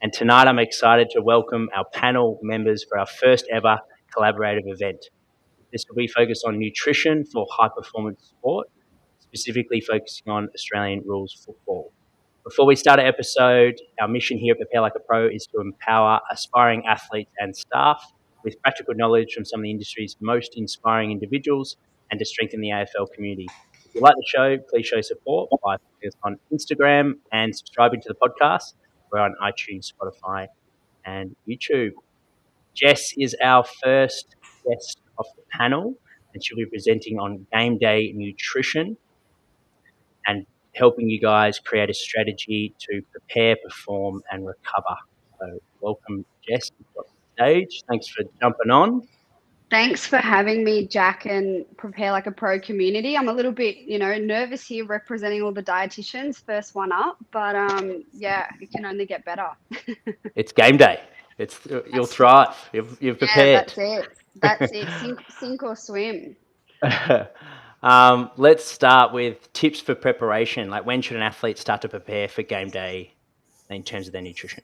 And tonight I'm excited to welcome our panel members for our first ever collaborative event. This will be focused on nutrition for high performance sport, specifically focusing on Australian rules football. Before we start our episode, our mission here at Prepare Like a Pro is to empower aspiring athletes and staff with practical knowledge from some of the industry's most inspiring individuals and to strengthen the AFL community. If you like the show, please show support by following us on Instagram and subscribing to the podcast. We're on iTunes, Spotify, and YouTube. Jess is our first guest of the panel, and she'll be presenting on Gameday Nutrition and helping you guys create a strategy to prepare, perform, and recover. So welcome, Jess, to the stage. Thanks for jumping on. Thanks for having me, Jack, and Prepare Like a Pro community. I'm a little bit, nervous here representing all the dietitians, first one up, but yeah, it can only get better. It's game day. You'll thrive. You've prepared. Yeah, that's it. Sink or swim. Let's start with tips for preparation. Like, when should an athlete start to prepare for game day in terms of their nutrition?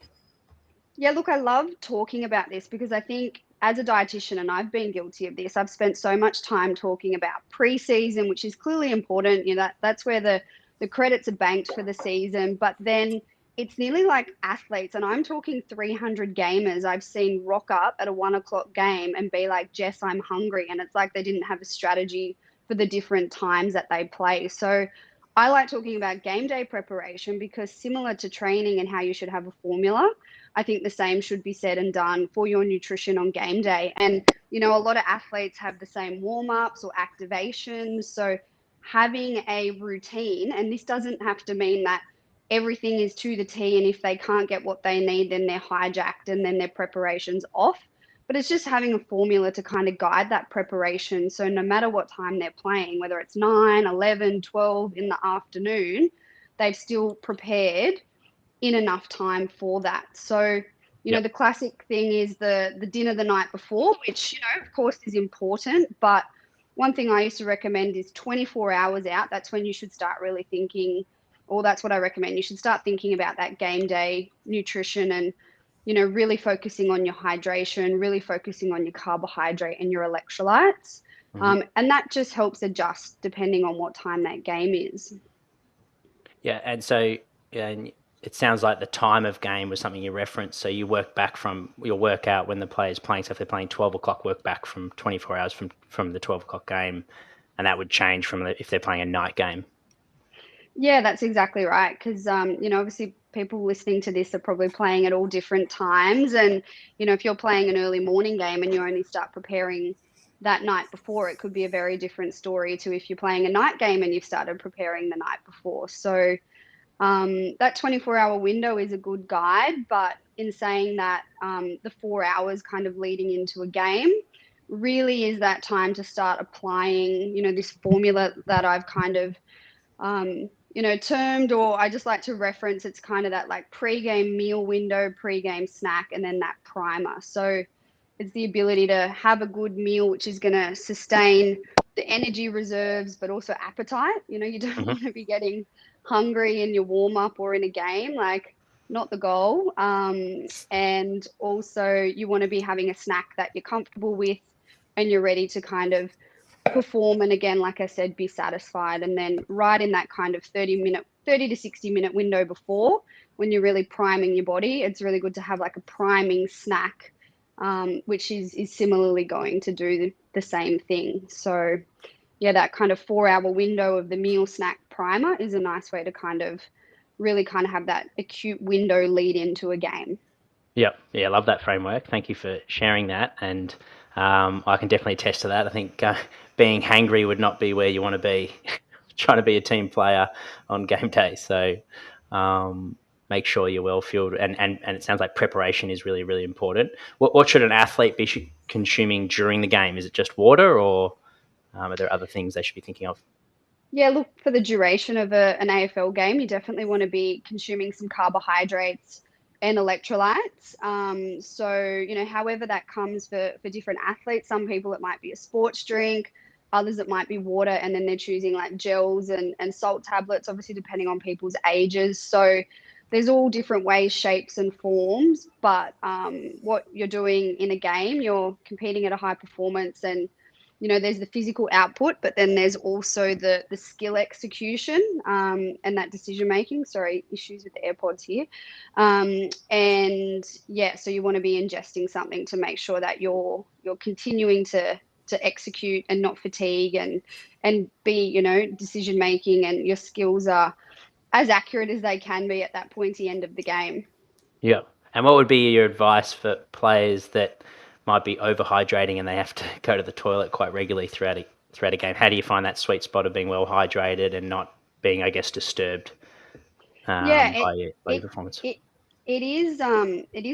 Yeah, look, I love talking about this because I think as a dietitian, and I've been guilty of this, I've spent so much time talking about pre-season, which is clearly important. That's where the credits are banked for the season. But then it's nearly like athletes, and I'm talking 300 gamers I've seen rock up at a 1 o'clock game and be like, Jess, I'm hungry. And it's like they didn't have a strategy for the different times that they play. So I like talking about game day preparation because similar to training and how you should have a formula, I think the same should be said and done for your nutrition on game day. And, a lot of athletes have the same warm-ups or activations. So having a routine, and this doesn't have to mean that everything is to the T, and if they can't get what they need, then they're hijacked and then their preparation's off. But it's just having a formula to kind of guide that preparation. So no matter what time they're playing, whether it's 9, 11, 12 in the afternoon, they've still prepared in enough time for that. So, the classic thing is the dinner the night before, which, of course is important. But one thing I used to recommend is 24 hours out. That's when you should start really thinking, or that's what I recommend. You should start thinking about that game day nutrition and, really focusing on your hydration, really focusing on your carbohydrate and your electrolytes. And that just helps adjust depending on what time that game is. Yeah. And so, it sounds like the time of game was something you referenced. So you work back from your workout when the player's playing. So if they're playing 12 o'clock, work back from 24 hours from the 12 o'clock game. And that would change if they're playing a night game. Yeah, that's exactly right. Because, obviously people listening to this are probably playing at all different times. And, if you're playing an early morning game and you only start preparing that night before, it could be a very different story to if you're playing a night game and you've started preparing the night before. So that 24-hour window is a good guide. But in saying that, the 4 hours kind of leading into a game really is that time to start applying, this formula that I've kind of termed, or I just like to reference, it's kind of that like pre-game meal window, pre-game snack, and then that primer. So it's the ability to have a good meal, which is going to sustain the energy reserves, but also appetite. You don't want to be getting hungry in your warm-up or in a game, like not the goal. And also you want to be having a snack that you're comfortable with and you're ready to kind of perform, and again, like I said, be satisfied. And then right in that kind of 30 to 60 minute window before, when you're really priming your body, it's really good to have like a priming snack, which is similarly going to do the same thing. So yeah, that kind of 4 hour window of the meal snack primer is a nice way to kind of really kind of have that acute window lead into a game. Yeah, I love that framework. Thank you for sharing that. And I can definitely attest to that. I think being hangry would not be where you want to be trying to be a team player on game day. So make sure you're well fueled. And it sounds like preparation is really, really important. What should an athlete be consuming during the game? Is it just water, or are there other things they should be thinking of? Yeah, look, for the duration of an AFL game, you definitely want to be consuming some carbohydrates and electrolytes. So, however that comes for different athletes, some people it might be a sports drink, others it might be water, and then they're choosing like gels and salt tablets, obviously depending on people's ages. So there's all different ways, shapes and forms, but what you're doing in a game, you're competing at a high performance, and there's the physical output, but then there's also the skill execution, and that decision making. Sorry, issues with the AirPods here. And yeah, so you want to be ingesting something to make sure that you're continuing to execute and not fatigue, and be decision making, and your skills are as accurate as they can be at that pointy end of the game. Yeah. And what would be your advice for players that might be overhydrating and they have to go to the toilet quite regularly throughout a game? How do you find that sweet spot of being well hydrated and not being, I guess, disturbed Yeah, by your it performance? it it is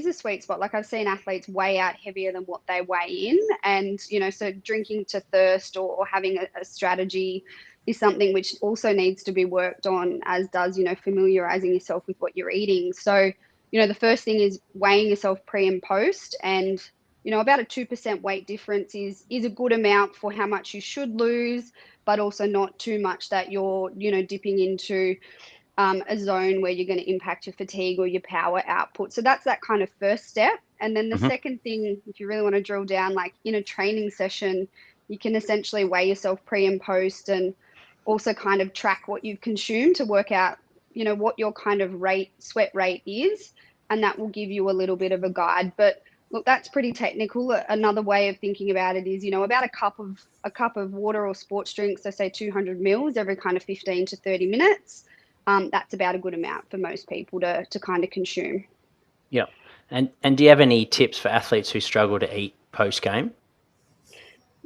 a sweet spot. Like, I've seen athletes weigh out heavier than what they weigh in, and so drinking to thirst, or having a strategy is something which also needs to be worked on, as does familiarizing yourself with what you're eating. So the first thing is weighing yourself pre and post, and about a 2% weight difference is a good amount for how much you should lose, but also not too much that you're dipping into a zone where you're going to impact your fatigue or your power output. So that's that kind of first step. And then the Mm-hmm. second thing, if you really want to drill down, like in a training session, you can essentially weigh yourself pre and post, and also kind of track what you've consumed to work out, what your kind of sweat rate is. And that will give you a little bit of a guide. But look, that's pretty technical. Another way of thinking about it is, about a cup of water or sports drinks, so say 200 mils every kind of 15 to 30 minutes. That's about a good amount for most people to kind of consume. Yeah. And do you have any tips for athletes who struggle to eat post game?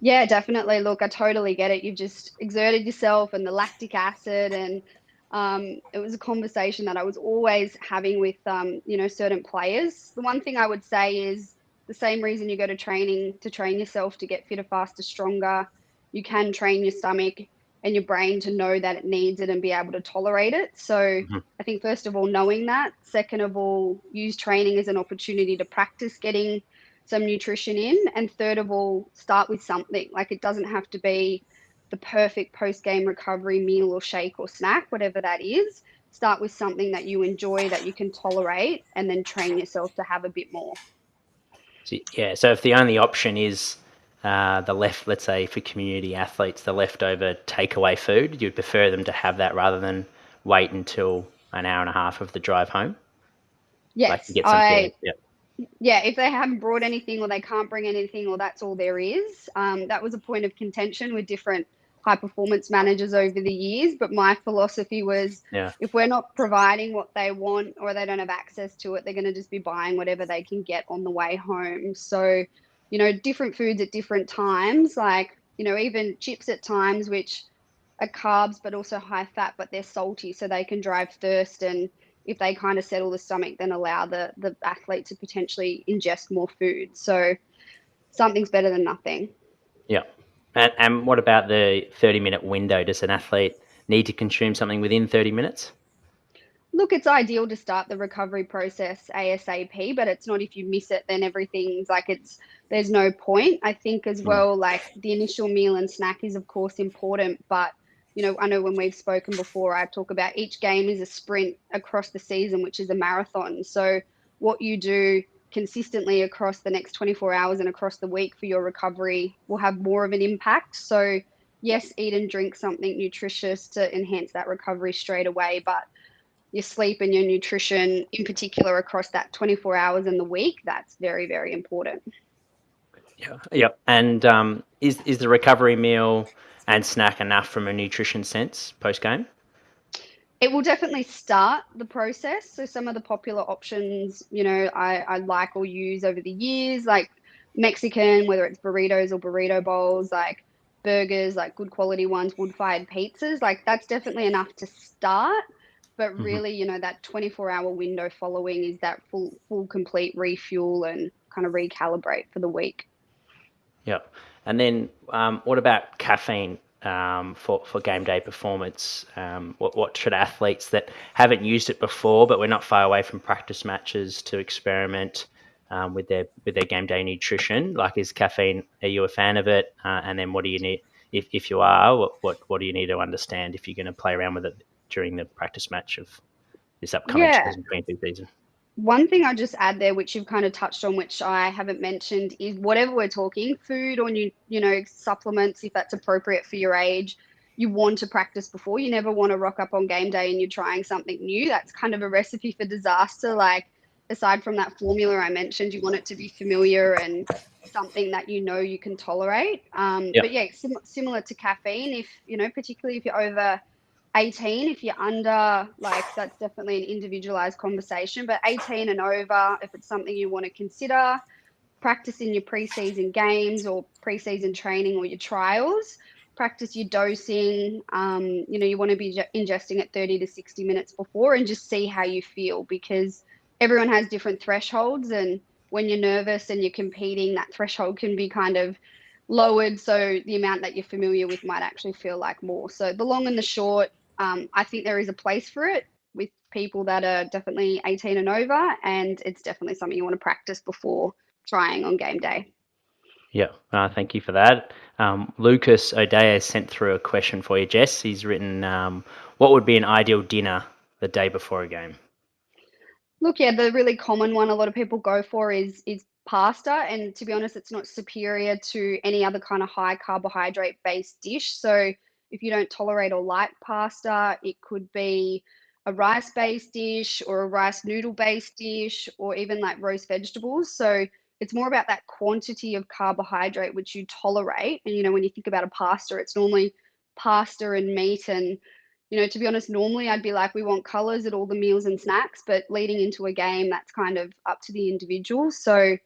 Yeah, definitely. Look, I totally get it. You've just exerted yourself, and the lactic acid, and it was a conversation that I was always having with certain players. The one thing I would say is, the same reason you go to training to train yourself to get fitter, faster, stronger, you can train your stomach and your brain to know that it needs it and be able to tolerate it. So Mm-hmm. I think, first of all, knowing that. Second of all, use training as an opportunity to practice getting some nutrition in. And third of all, start with something. Like, it doesn't have to be the perfect post-game recovery meal or shake or snack, whatever that is. Start with something that you enjoy, that you can tolerate, and then train yourself to have a bit more. So if the only option is let's say for community athletes, the leftover takeaway food, you'd prefer them to have that rather than wait until an hour and a half of the drive home? Like to Yes, get something, yeah. yeah, if they haven't brought anything, or they can't bring anything, or that's all there is. That was a point of contention with different high performance managers over the years. But my philosophy was, Yeah. if we're not providing what they want, or they don't have access to it, they're going to just be buying whatever they can get on the way home. So, different foods at different times, like, even chips at times, which are carbs, but also high fat, but they're salty, so they can drive thirst. And if they kind of settle the stomach, then allow the athlete to potentially ingest more food. So something's better than nothing. Yeah. And what about the 30-minute window? Does an athlete need to consume something within 30 minutes? Look, it's ideal to start the recovery process ASAP, but it's not. If you miss it, then everything's like, there's no point. I think as Mm. well, like, the initial meal and snack is of course important, but I know when we've spoken before, I talk about each game is a sprint across the season, which is a marathon. So what you do consistently across the next 24 hours and across the week for your recovery will have more of an impact. So yes, eat and drink something nutritious to enhance that recovery straight away, but your sleep and your nutrition in particular across that 24 hours in the week, that's very, very important. Yeah. Yep. And is the recovery meal and snack enough from a nutrition sense post game? It will definitely start the process. So some of the popular options, I like or use over the years, like Mexican, whether it's burritos or burrito bowls, like burgers, like good quality ones, wood-fired pizzas, like that's definitely enough to start. But Hmm. really, that 24-hour window following is that full complete refuel and kind of recalibrate for the week. Yep. And then what about caffeine for game day performance? What should athletes that haven't used it before, but we're not far away from practice matches to experiment with their game day nutrition? Like, is caffeine? Are you a fan of it? And then what do you need if you are? What do you need to understand if you're going to play around with it during the practice match of? this upcoming Yeah. 2022 season? One thing I just add there, which you've kind of touched on, which I haven't mentioned, is whatever we're talking, food or supplements, if that's appropriate for your age, you want to practice before. You never want to rock up on game day and you're trying something new. That's kind of a recipe for disaster. Like, aside from that formula I mentioned, you want it to be familiar and something that you can tolerate. But yeah, similar to caffeine, if particularly if you're over 18, if you're under, like, that's definitely an individualized conversation, but 18 and over, if it's something you want to consider, practice in your preseason games or preseason training or your trials, practice your dosing. You want to be ingesting it 30 to 60 minutes before and just see how you feel, because everyone has different thresholds, and when you're nervous and you're competing, that threshold can be kind of lowered, so the amount that you're familiar with might actually feel like more. So the long and the short, I think there is a place for it with people that are definitely 18 and over, and it's definitely something you want to practice before trying on game day. Yeah, thank you for that. Lucas O'Day has sent through a question for you, Jess. He's written, what would be an ideal dinner the day before a game? Look, yeah, the really common one a lot of people go for is pasta, and to be honest, it's not superior to any other kind of high carbohydrate based dish. So if you don't tolerate or like pasta, it could be a rice based dish or a rice noodle based dish, or even like roast vegetables. So it's more about that quantity of carbohydrate which you tolerate. And when you think about a pasta, it's normally pasta and meat. And to be honest, normally I'd be like, we want colors at all the meals and snacks, but leading into a game, that's kind of up to the individual. So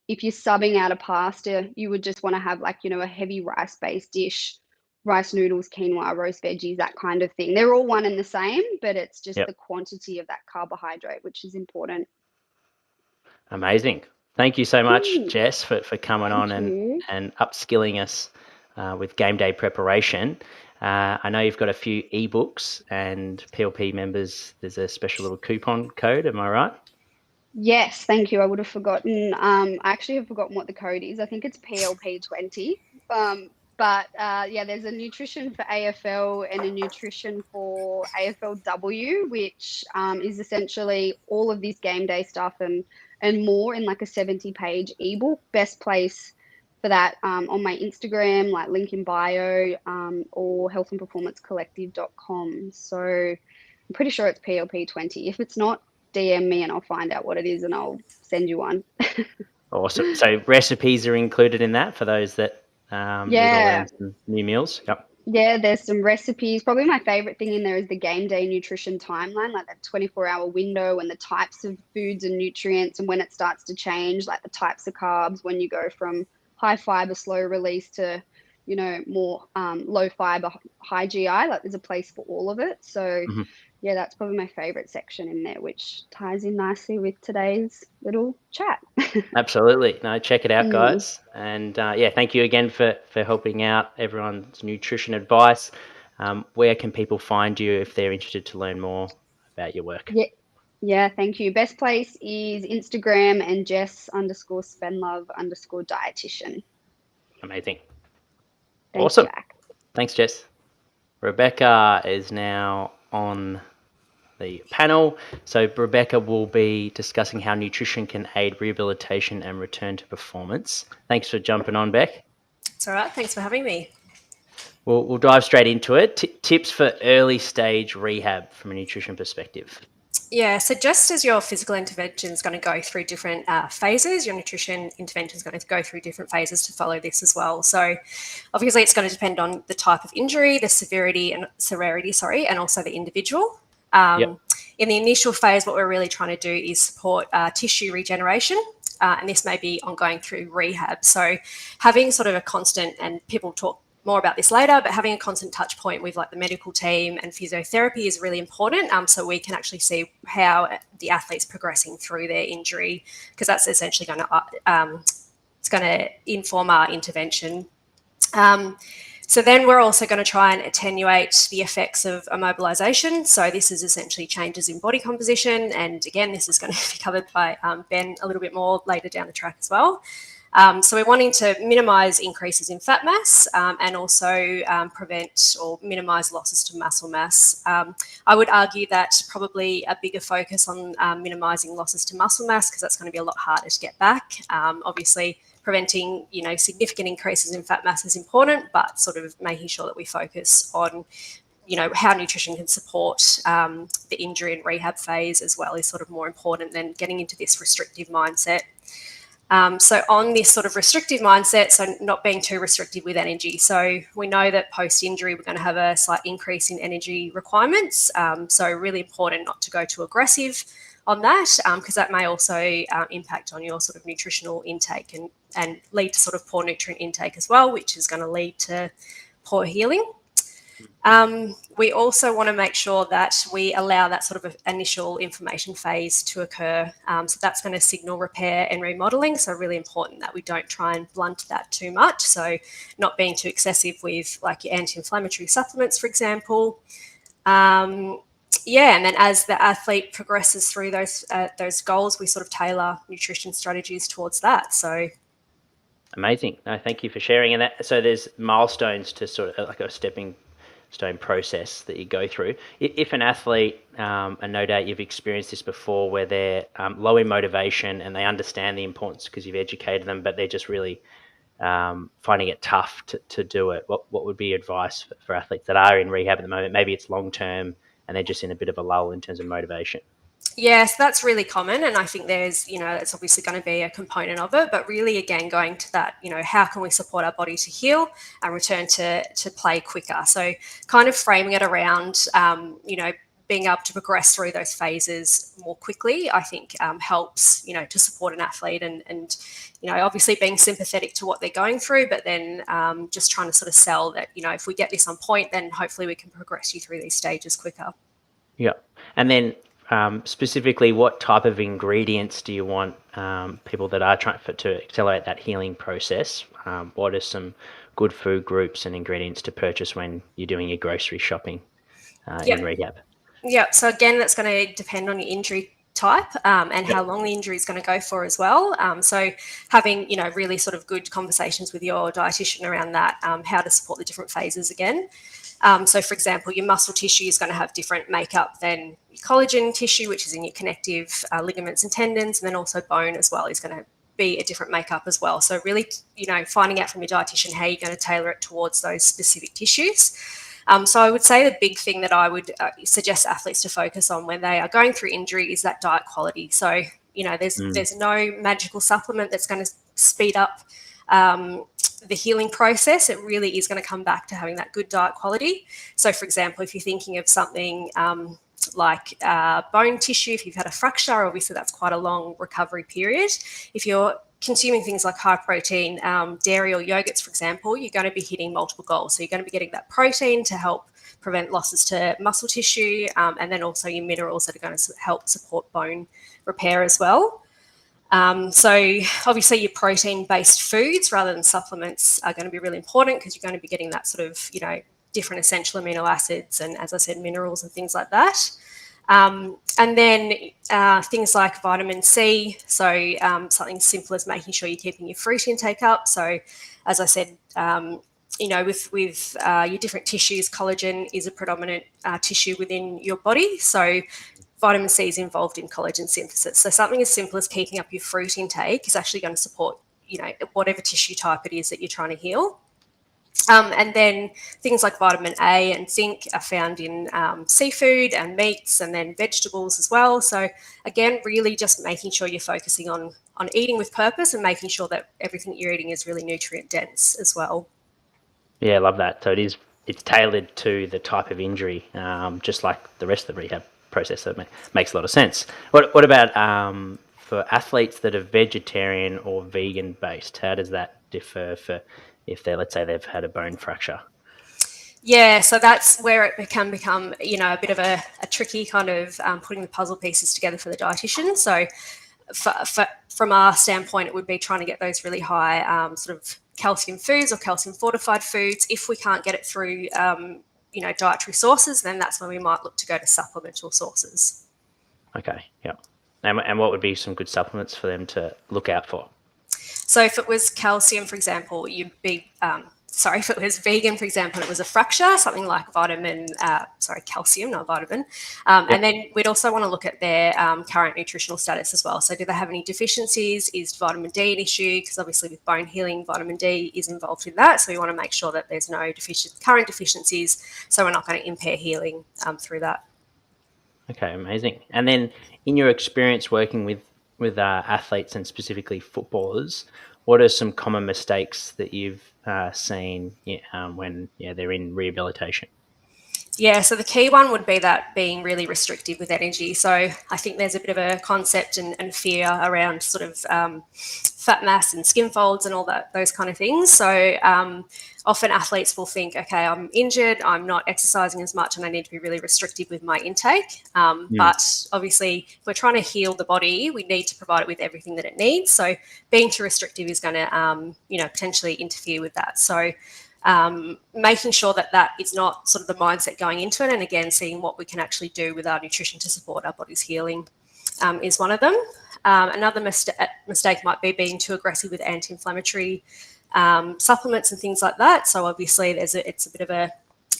if you're subbing out a pasta, you would just want to have a heavy rice-based dish, rice noodles, quinoa, roast veggies, that kind of thing. They're all one and the same, but it's just the quantity of that carbohydrate, which is important. Amazing. Thank you so much, Jess, for coming on and upskilling us with game day preparation. I know you've got a few ebooks, and PLP members, there's a special little coupon code. Am I right? Yes, thank you. I would have forgotten. I actually have forgotten what the code is. I think it's PLP20. Yeah, there's a nutrition for AFL and a nutrition for AFLW, which is essentially all of this game day stuff and more in like a 70-page ebook. Best place for that on my Instagram, like link in bio, or healthandperformancecollective.com. So I'm pretty sure it's PLP20. If it's not, DM me and I'll find out what it is and I'll send you one. Awesome. So recipes are included in that for those that need to learn some new meals. Yep. Yeah, there's some recipes. Probably my favorite thing in there is the game day nutrition timeline, like that 24-hour window and the types of foods and nutrients and when it starts to change, like the types of carbs, when you go from high fiber, slow release to, more low fiber, high GI. Like, there's a place for all of it. So yeah, that's probably my favorite section in there, which ties in nicely with today's little chat. Absolutely. No, check it out, guys. And thank you again for helping out everyone's nutrition advice. Where can people find you if they're interested to learn more about your work? Yeah, thank you. Best place is Instagram and Jess_Spendlove_dietitian. Amazing. Thanks, awesome. Jack. Thanks, Jess. Rebekah is now on the panel. So Rebekah will be discussing how nutrition can aid rehabilitation and return to performance. Thanks for jumping on, Beck. It's all right. Thanks for having me. We'll dive straight into it. Tips for early stage rehab from a nutrition perspective. Yeah, so just as your physical intervention is going to go through different phases, your nutrition intervention is going to go through different phases to follow this as well. So obviously it's going to depend on the type of injury, the severity, and also the individual. In the initial phase, what we're really trying to do is support tissue regeneration, and this may be ongoing through rehab. So having sort of a constant, and people talk more about this later, but having a constant touch point with like the medical team and physiotherapy is really important, so we can actually see how the athlete's progressing through their injury, because that's essentially going to inform our intervention. So then we're also going to try and attenuate the effects of immobilisation. So this is essentially changes in body composition. And again, this is going to be covered by Ben a little bit more later down the track as well. So we're wanting to minimise increases in fat mass and also prevent or minimise losses to muscle mass. I would argue that probably a bigger focus on minimising losses to muscle mass, because that's going to be a lot harder to get back. Obviously, preventing, significant increases in fat mass is important, but sort of making sure that we focus on, how nutrition can support the injury and rehab phase as well is sort of more important than getting into this restrictive mindset. So on this sort of restrictive mindset, so not being too restrictive with energy. So we know that post-injury, we're going to have a slight increase in energy requirements. So really important not to go too aggressive on that, because that may also impact on your sort of nutritional intake and lead to sort of poor nutrient intake as well, which is going to lead to poor healing. We also want to make sure that we allow that sort of initial inflammation phase to occur. So that's going to signal repair and remodeling. So really important that we don't try and blunt that too much. So not being too excessive with like your anti-inflammatory supplements, for example. And then as the athlete progresses through those goals, we sort of tailor nutrition strategies towards that. So amazing. No, thank you for sharing. And so there's milestones to sort of like a stepping stone process that you go through. If an athlete, and no doubt you've experienced this before, where they're low in motivation and they understand the importance because you've educated them, but they're just really finding it tough to do it, what would be advice for athletes that are in rehab at the moment? Maybe it's long term and they're just in a bit of a lull in terms of motivation. Yes, that's really common. And I think there's, it's obviously going to be a component of it, but really, again, going to that, how can we support our body to heal and return to play quicker? So kind of framing it around, being able to progress through those phases more quickly, I think helps, to support an athlete and obviously being sympathetic to what they're going through, but then just trying to sort of sell that, if we get this on point, then hopefully we can progress you through these stages quicker. Yeah. And then specifically, what type of ingredients do you want people that are trying to accelerate that healing process? What are some good food groups and ingredients to purchase when you're doing your grocery shopping in rehab? Yeah. So again, that's going to depend on your injury type and how long the injury is going to go for as well. So having, really sort of good conversations with your dietitian around that, how to support the different phases again. So for example, your muscle tissue is going to have different makeup than your collagen tissue, which is in your connective ligaments and tendons, and then also bone as well is going to be a different makeup as well. So really, finding out from your dietitian how you're going to tailor it towards those specific tissues. So I would say the big thing that I would suggest athletes to focus on when they are going through injury is that diet quality. So, there's no magical supplement that's going to speed up the healing process. It really is going to come back to having that good diet quality. So, for example, if you're thinking of something like bone tissue, if you've had a fracture, obviously that's quite a long recovery period. If you're consuming things like high protein dairy or yogurts, for example, you're going to be hitting multiple goals. So you're going to be getting that protein to help prevent losses to muscle tissue, and then also your minerals that are going to help support bone repair as well. So obviously your protein-based foods rather than supplements are going to be really important because you're going to be getting that sort of, different essential amino acids and, as I said, minerals and things like that. And then things like vitamin C, so something simple as making sure you're keeping your fruit intake up. So as I said, with your different tissues, collagen is a predominant tissue within your body. So vitamin C is involved in collagen synthesis. So something as simple as keeping up your fruit intake is actually going to support, whatever tissue type it is that you're trying to heal. And then things like vitamin A and zinc are found in seafood and meats and then vegetables as well. So again, really just making sure you're focusing on eating with purpose and making sure that everything you're eating is really nutrient dense as well. Yeah, I love that. So it's tailored to the type of injury, just like the rest of the rehab process. So it makes a lot of sense. What about for athletes that are vegetarian or vegan based? How does that differ for if let's say they've had a bone fracture? Yeah, so that's where it can become, a bit of a tricky kind of putting the puzzle pieces together for the dietitian. So from our standpoint, it would be trying to get those really high sort of calcium foods or calcium fortified foods. If we can't get it through, dietary sources, then that's when we might look to go to supplemental sources. Okay, yeah. And what would be some good supplements for them to look out for? So if it was calcium, for example, you'd be, if it was vegan, for example, and it was a fracture, something like calcium, not vitamin. And then we'd also want to look at their current nutritional status as well. So do they have any deficiencies? Is vitamin D an issue? Because obviously with bone healing, vitamin D is involved in that. So we want to make sure that there's no current deficiencies, so we're not going to impair healing through that. Okay, amazing. And then in your experience working with athletes and specifically footballers, what are some common mistakes that you've seen when they're in rehabilitation? Yeah, so the key one would be that being really restrictive with energy. So I think there's a bit of a concept and fear around sort of fat mass and skin folds and all those kind of things. So often athletes will think, okay, I'm injured, I'm not exercising as much, and I need to be really restrictive with my intake. But obviously, if we're trying to heal the body, we need to provide it with everything that it needs. So being too restrictive is going to, potentially interfere with that. So making sure that is not sort of the mindset going into it, and again, seeing what we can actually do with our nutrition to support our body's healing is one of them. Another mistake might be being too aggressive with anti-inflammatory supplements and things like that. So obviously, it's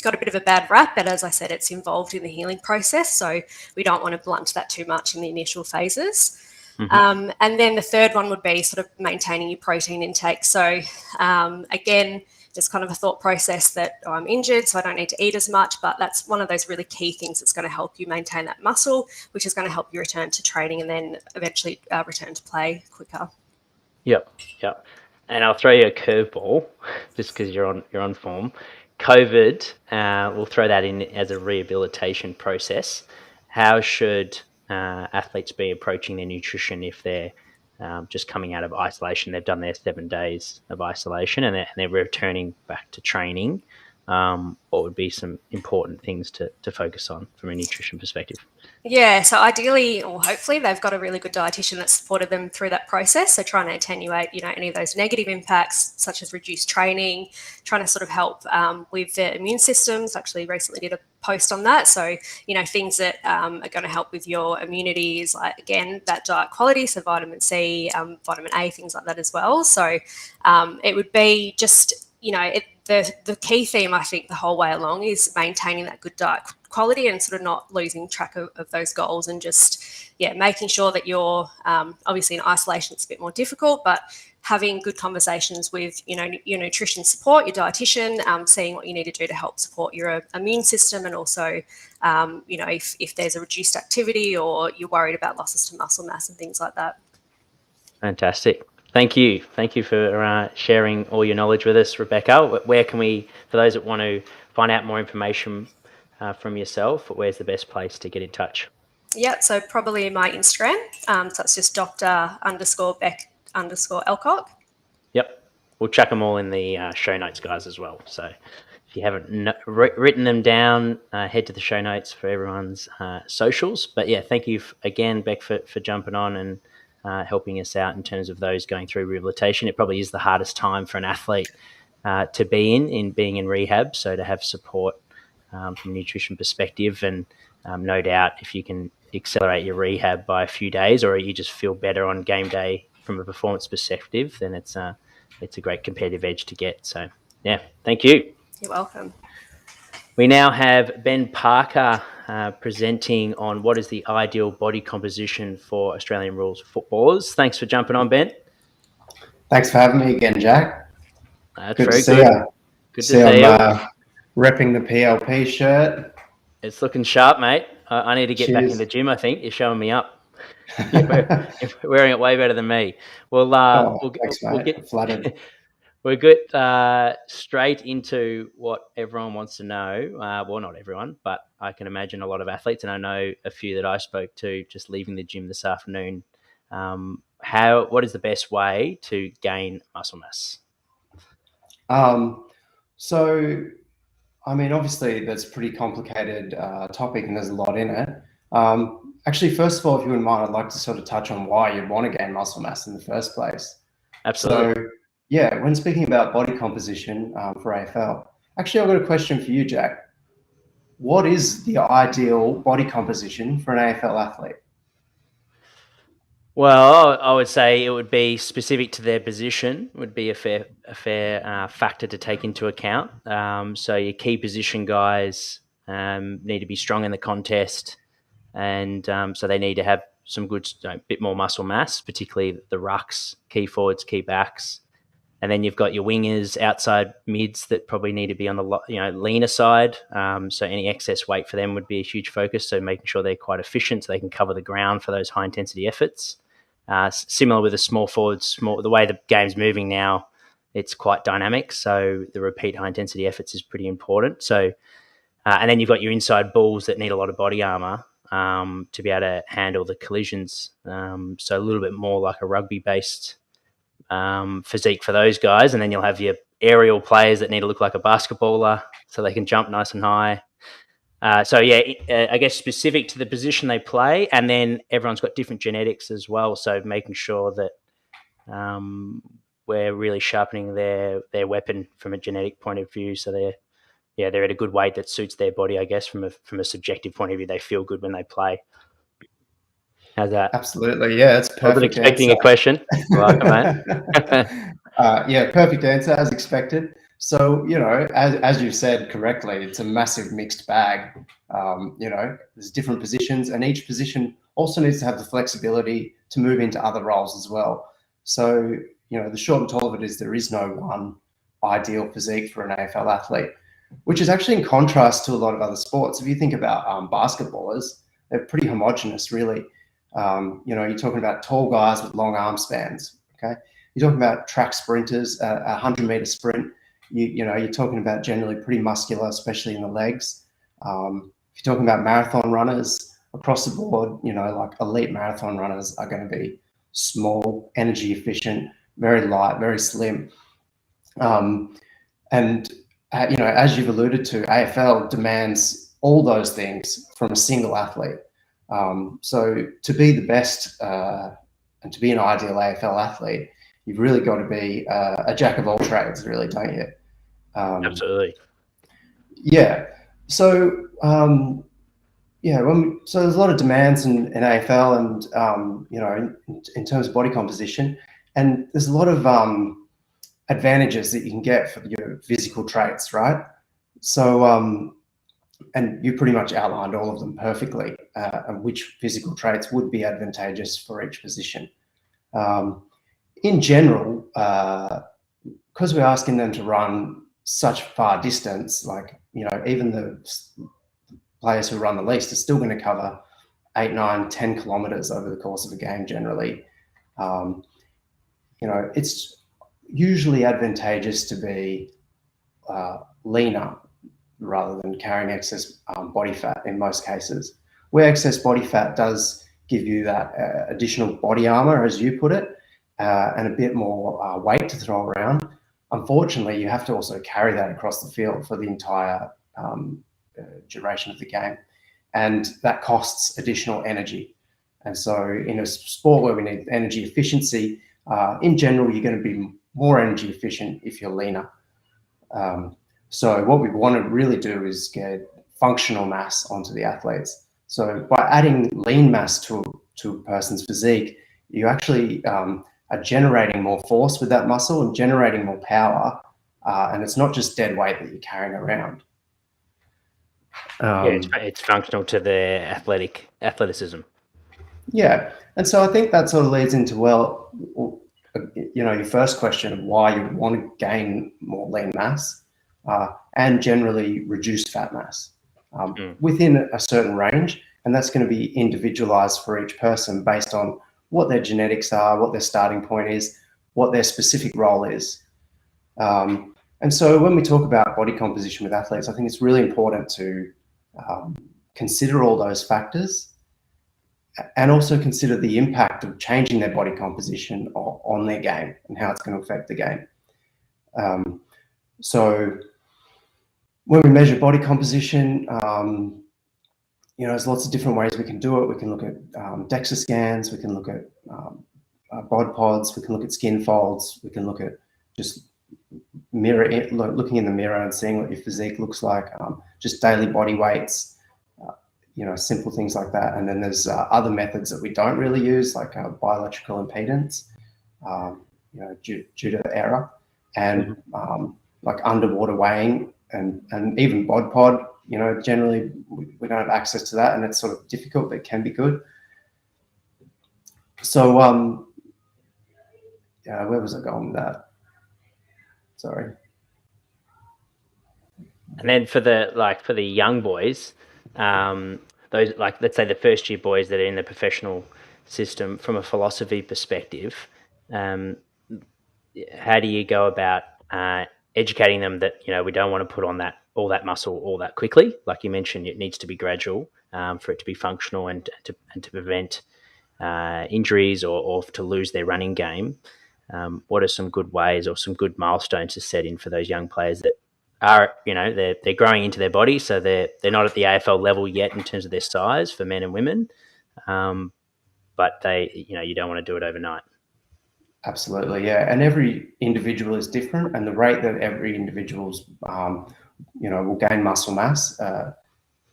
got a bit of a bad rap, but as I said, it's involved in the healing process. So we don't want to blunt that too much in the initial phases. And then the third one would be sort of maintaining your protein intake. So again, there's kind of a thought process that I'm injured, so I don't need to eat as much, but that's one of those really key things that's going to help you maintain that muscle, which is going to help you return to training and then eventually return to play quicker. Yep. And I'll throw you a curveball just because you're on form. COVID, we'll throw that in as a rehabilitation process. How should athletes be approaching their nutrition if they're just coming out of isolation? They've done their 7 days of isolation and they're returning back to training. What would be some important things to focus on from a nutrition perspective? Yeah, so ideally or hopefully they've got a really good dietitian that supported them through that process. So trying to attenuate, any of those negative impacts such as reduced training, trying to sort of help with their immune systems. Actually recently did a post on that. So, things that are going to help with your immunity is like, again, that diet quality. So vitamin C, vitamin A, things like that as well. So it would be just, the key theme, I think, the whole way along is maintaining that good diet quality and sort of not losing track of those goals, and just, making sure that you're obviously in isolation, it's a bit more difficult, but having good conversations with, your nutrition support, your dietitian, seeing what you need to do to help support your immune system, and also, if there's a reduced activity or you're worried about losses to muscle mass and things like that. Fantastic. Thank you for sharing all your knowledge with us, Rebekah. Where can we, for those that want to find out more information from yourself, where's the best place to get in touch? Yeah, so probably my Instagram. So it's just Dr._Beck_Alcock. Yep. We'll chuck them all in the show notes, guys, as well. So if you haven't written them down, head to the show notes for everyone's socials. But yeah, thank you again, Beck, for jumping on and helping us out in terms of those going through rehabilitation. It probably is the hardest time for an athlete to be in being in rehab. So to have support from a nutrition perspective, and no doubt if you can accelerate your rehab by a few days, or you just feel better on game day from a performance perspective, then it's a great competitive edge to get. So yeah, thank you. You're welcome. We now have Ben Parker presenting on what is the ideal body composition for Australian rules footballers. Thanks for jumping on, Ben. Thanks for having me again, Jack. That's good very to see good. you. Good to see you. Repping the PLP shirt. It's looking sharp, mate. I need to get back in the gym, I think. You're showing me up. You're wearing it way better than me. Well, thanks, mate. Flattered. We'll get straight into what everyone wants to know. Well, not everyone, but I can imagine a lot of athletes, and I know a few that I spoke to just leaving the gym this afternoon. What is the best way to gain muscle mass? So, I mean, obviously that's a pretty complicated topic and there's a lot in it. Actually, first of all, if you wouldn't mind, I'd like to sort of touch on why you'd want to gain muscle mass in the first place. Absolutely. So, yeah, when speaking about body composition for AFL, actually, I've got a question for you, Jack. What is the ideal body composition for an AFL athlete? Well, I would say it would be specific to their position, would be a fair factor to take into account. So your key position guys need to be strong in the contest, and so they need to have some good, bit more muscle mass, particularly the rucks, key forwards, key backs. And then you've got your wingers, outside mids that probably need to be on the leaner side. So any excess weight for them would be a huge focus. So making sure they're quite efficient so they can cover the ground for those high intensity efforts. Similar with the small forwards, the way the game's moving now, it's quite dynamic. So the repeat high intensity efforts is pretty important. So and then you've got your inside bulls that need a lot of body armor to be able to handle the collisions. So a little bit more like a rugby based physique for those guys, and then you'll have your aerial players that need to look like a basketballer so they can jump nice and high. I guess specific to the position they play, and then everyone's got different genetics as well, so making sure that we're really sharpening their weapon from a genetic point of view, so they're at a good weight that suits their body, I guess. From a subjective point of view, they feel good when they play. How's that? Absolutely, yeah, it's perfect. I wasn't expecting a question. Welcome, mate. Yeah, perfect answer as expected. So, as you said correctly, it's a massive mixed bag. There's different positions, and each position also needs to have the flexibility to move into other roles as well. So, the short and tall of it is there is no one ideal physique for an AFL athlete, which is actually in contrast to a lot of other sports. If you think about basketballers, they're pretty homogenous, really. You're talking about tall guys with long arm spans. Okay, you're talking about track sprinters, a 100-meter sprint. You're talking about generally pretty muscular, especially in the legs. If you're talking about marathon runners across the board, like elite marathon runners are going to be small, energy efficient, very light, very slim. As you've alluded to, AFL demands all those things from a single athlete. So to be the best and to be an ideal AFL athlete, you've really got to be a jack of all trades, really, don't you? Absolutely. Yeah. So so there's a lot of demands in AFL, and in terms of body composition, and there's a lot of advantages that you can get for your physical traits, right? So and you pretty much outlined all of them perfectly, and which physical traits would be advantageous for each position. In general, because we're asking them to run such far distance, like, even the players who run the least are still going to cover 8, 9, 10 kilometers over the course of a game generally. It's usually advantageous to be leaner rather than carrying excess body fat in most cases. Where excess body fat does give you that additional body armor, as you put it, and a bit more weight to throw around, unfortunately, you have to also carry that across the field for the entire duration of the game. And that costs additional energy. And so in a sport where we need energy efficiency, in general, you're going to be more energy efficient if you're leaner. So what we want to really do is get functional mass onto the athletes. So by adding lean mass to a person's physique, you actually are generating more force with that muscle and generating more power. And it's not just dead weight that you're carrying around. It's functional to their athleticism. Yeah. And so I think that sort of leads into, your first question of why you want to gain more lean mass and generally reduce fat mass within a certain range. And that's going to be individualized for each person based on what their genetics are, what their starting point is, what their specific role is. And so when we talk about body composition with athletes, I think it's really important to consider all those factors and also consider the impact of changing their body composition on their game and how it's going to affect the game. So when we measure body composition, there's lots of different ways we can do it. We can look at DEXA scans, we can look at bod pods, we can look at skin folds, we can look at just looking in the mirror and seeing what your physique looks like, just daily body weights. simple things like that. And then there's other methods that we don't really use, like bioelectrical impedance, due to error, and like underwater weighing and even bod pod. Generally we don't have access to that, and it's sort of difficult, but it can be good. So where was I going with that? Sorry. And then for the young boys, those, like, let's say the first year boys that are in the professional system, from a philosophy perspective, how do you go about educating them that we don't want to put on all that muscle all that quickly? Like you mentioned, it needs to be gradual for it to be functional and to prevent injuries or to lose their running game. What are some good ways or some good milestones to set in for those young players that are, they're growing into their body, so they're not at the AFL level yet in terms of their size for men and women, but you don't want to do it overnight. Absolutely, yeah. And every individual is different, and the rate that every individual's will gain muscle mass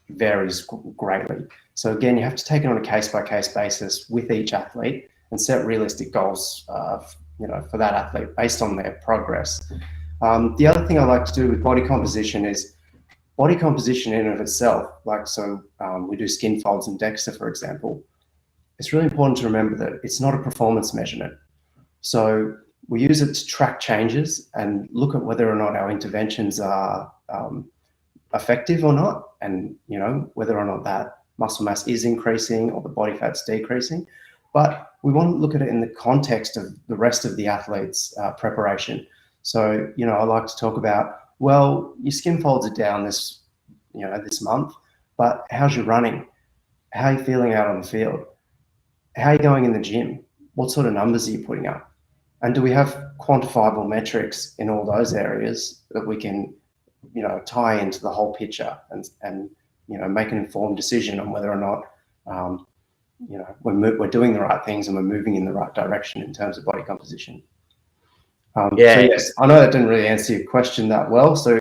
varies greatly. So again, you have to take it on a case-by-case basis with each athlete and set realistic goals for that athlete based on their progress. The other thing I like to do with body composition is body composition in and of itself. Like, so we do skin folds and DEXA, for example. It's really important to remember that it's not a performance measurement. So we use it to track changes and look at whether or not our interventions are effective or not, and whether or not that muscle mass is increasing or the body fat's decreasing. But we want to look at it in the context of the rest of the athlete's preparation. So, I like to talk about, well, your skin folds are down this month, but how's your running? How are you feeling out on the field? How are you going in the gym? What sort of numbers are you putting up? And do we have quantifiable metrics in all those areas that we can, tie into the whole picture and make an informed decision on whether or not, we're doing the right things and we're moving in the right direction in terms of body composition. So yes, I know that didn't really answer your question that well. So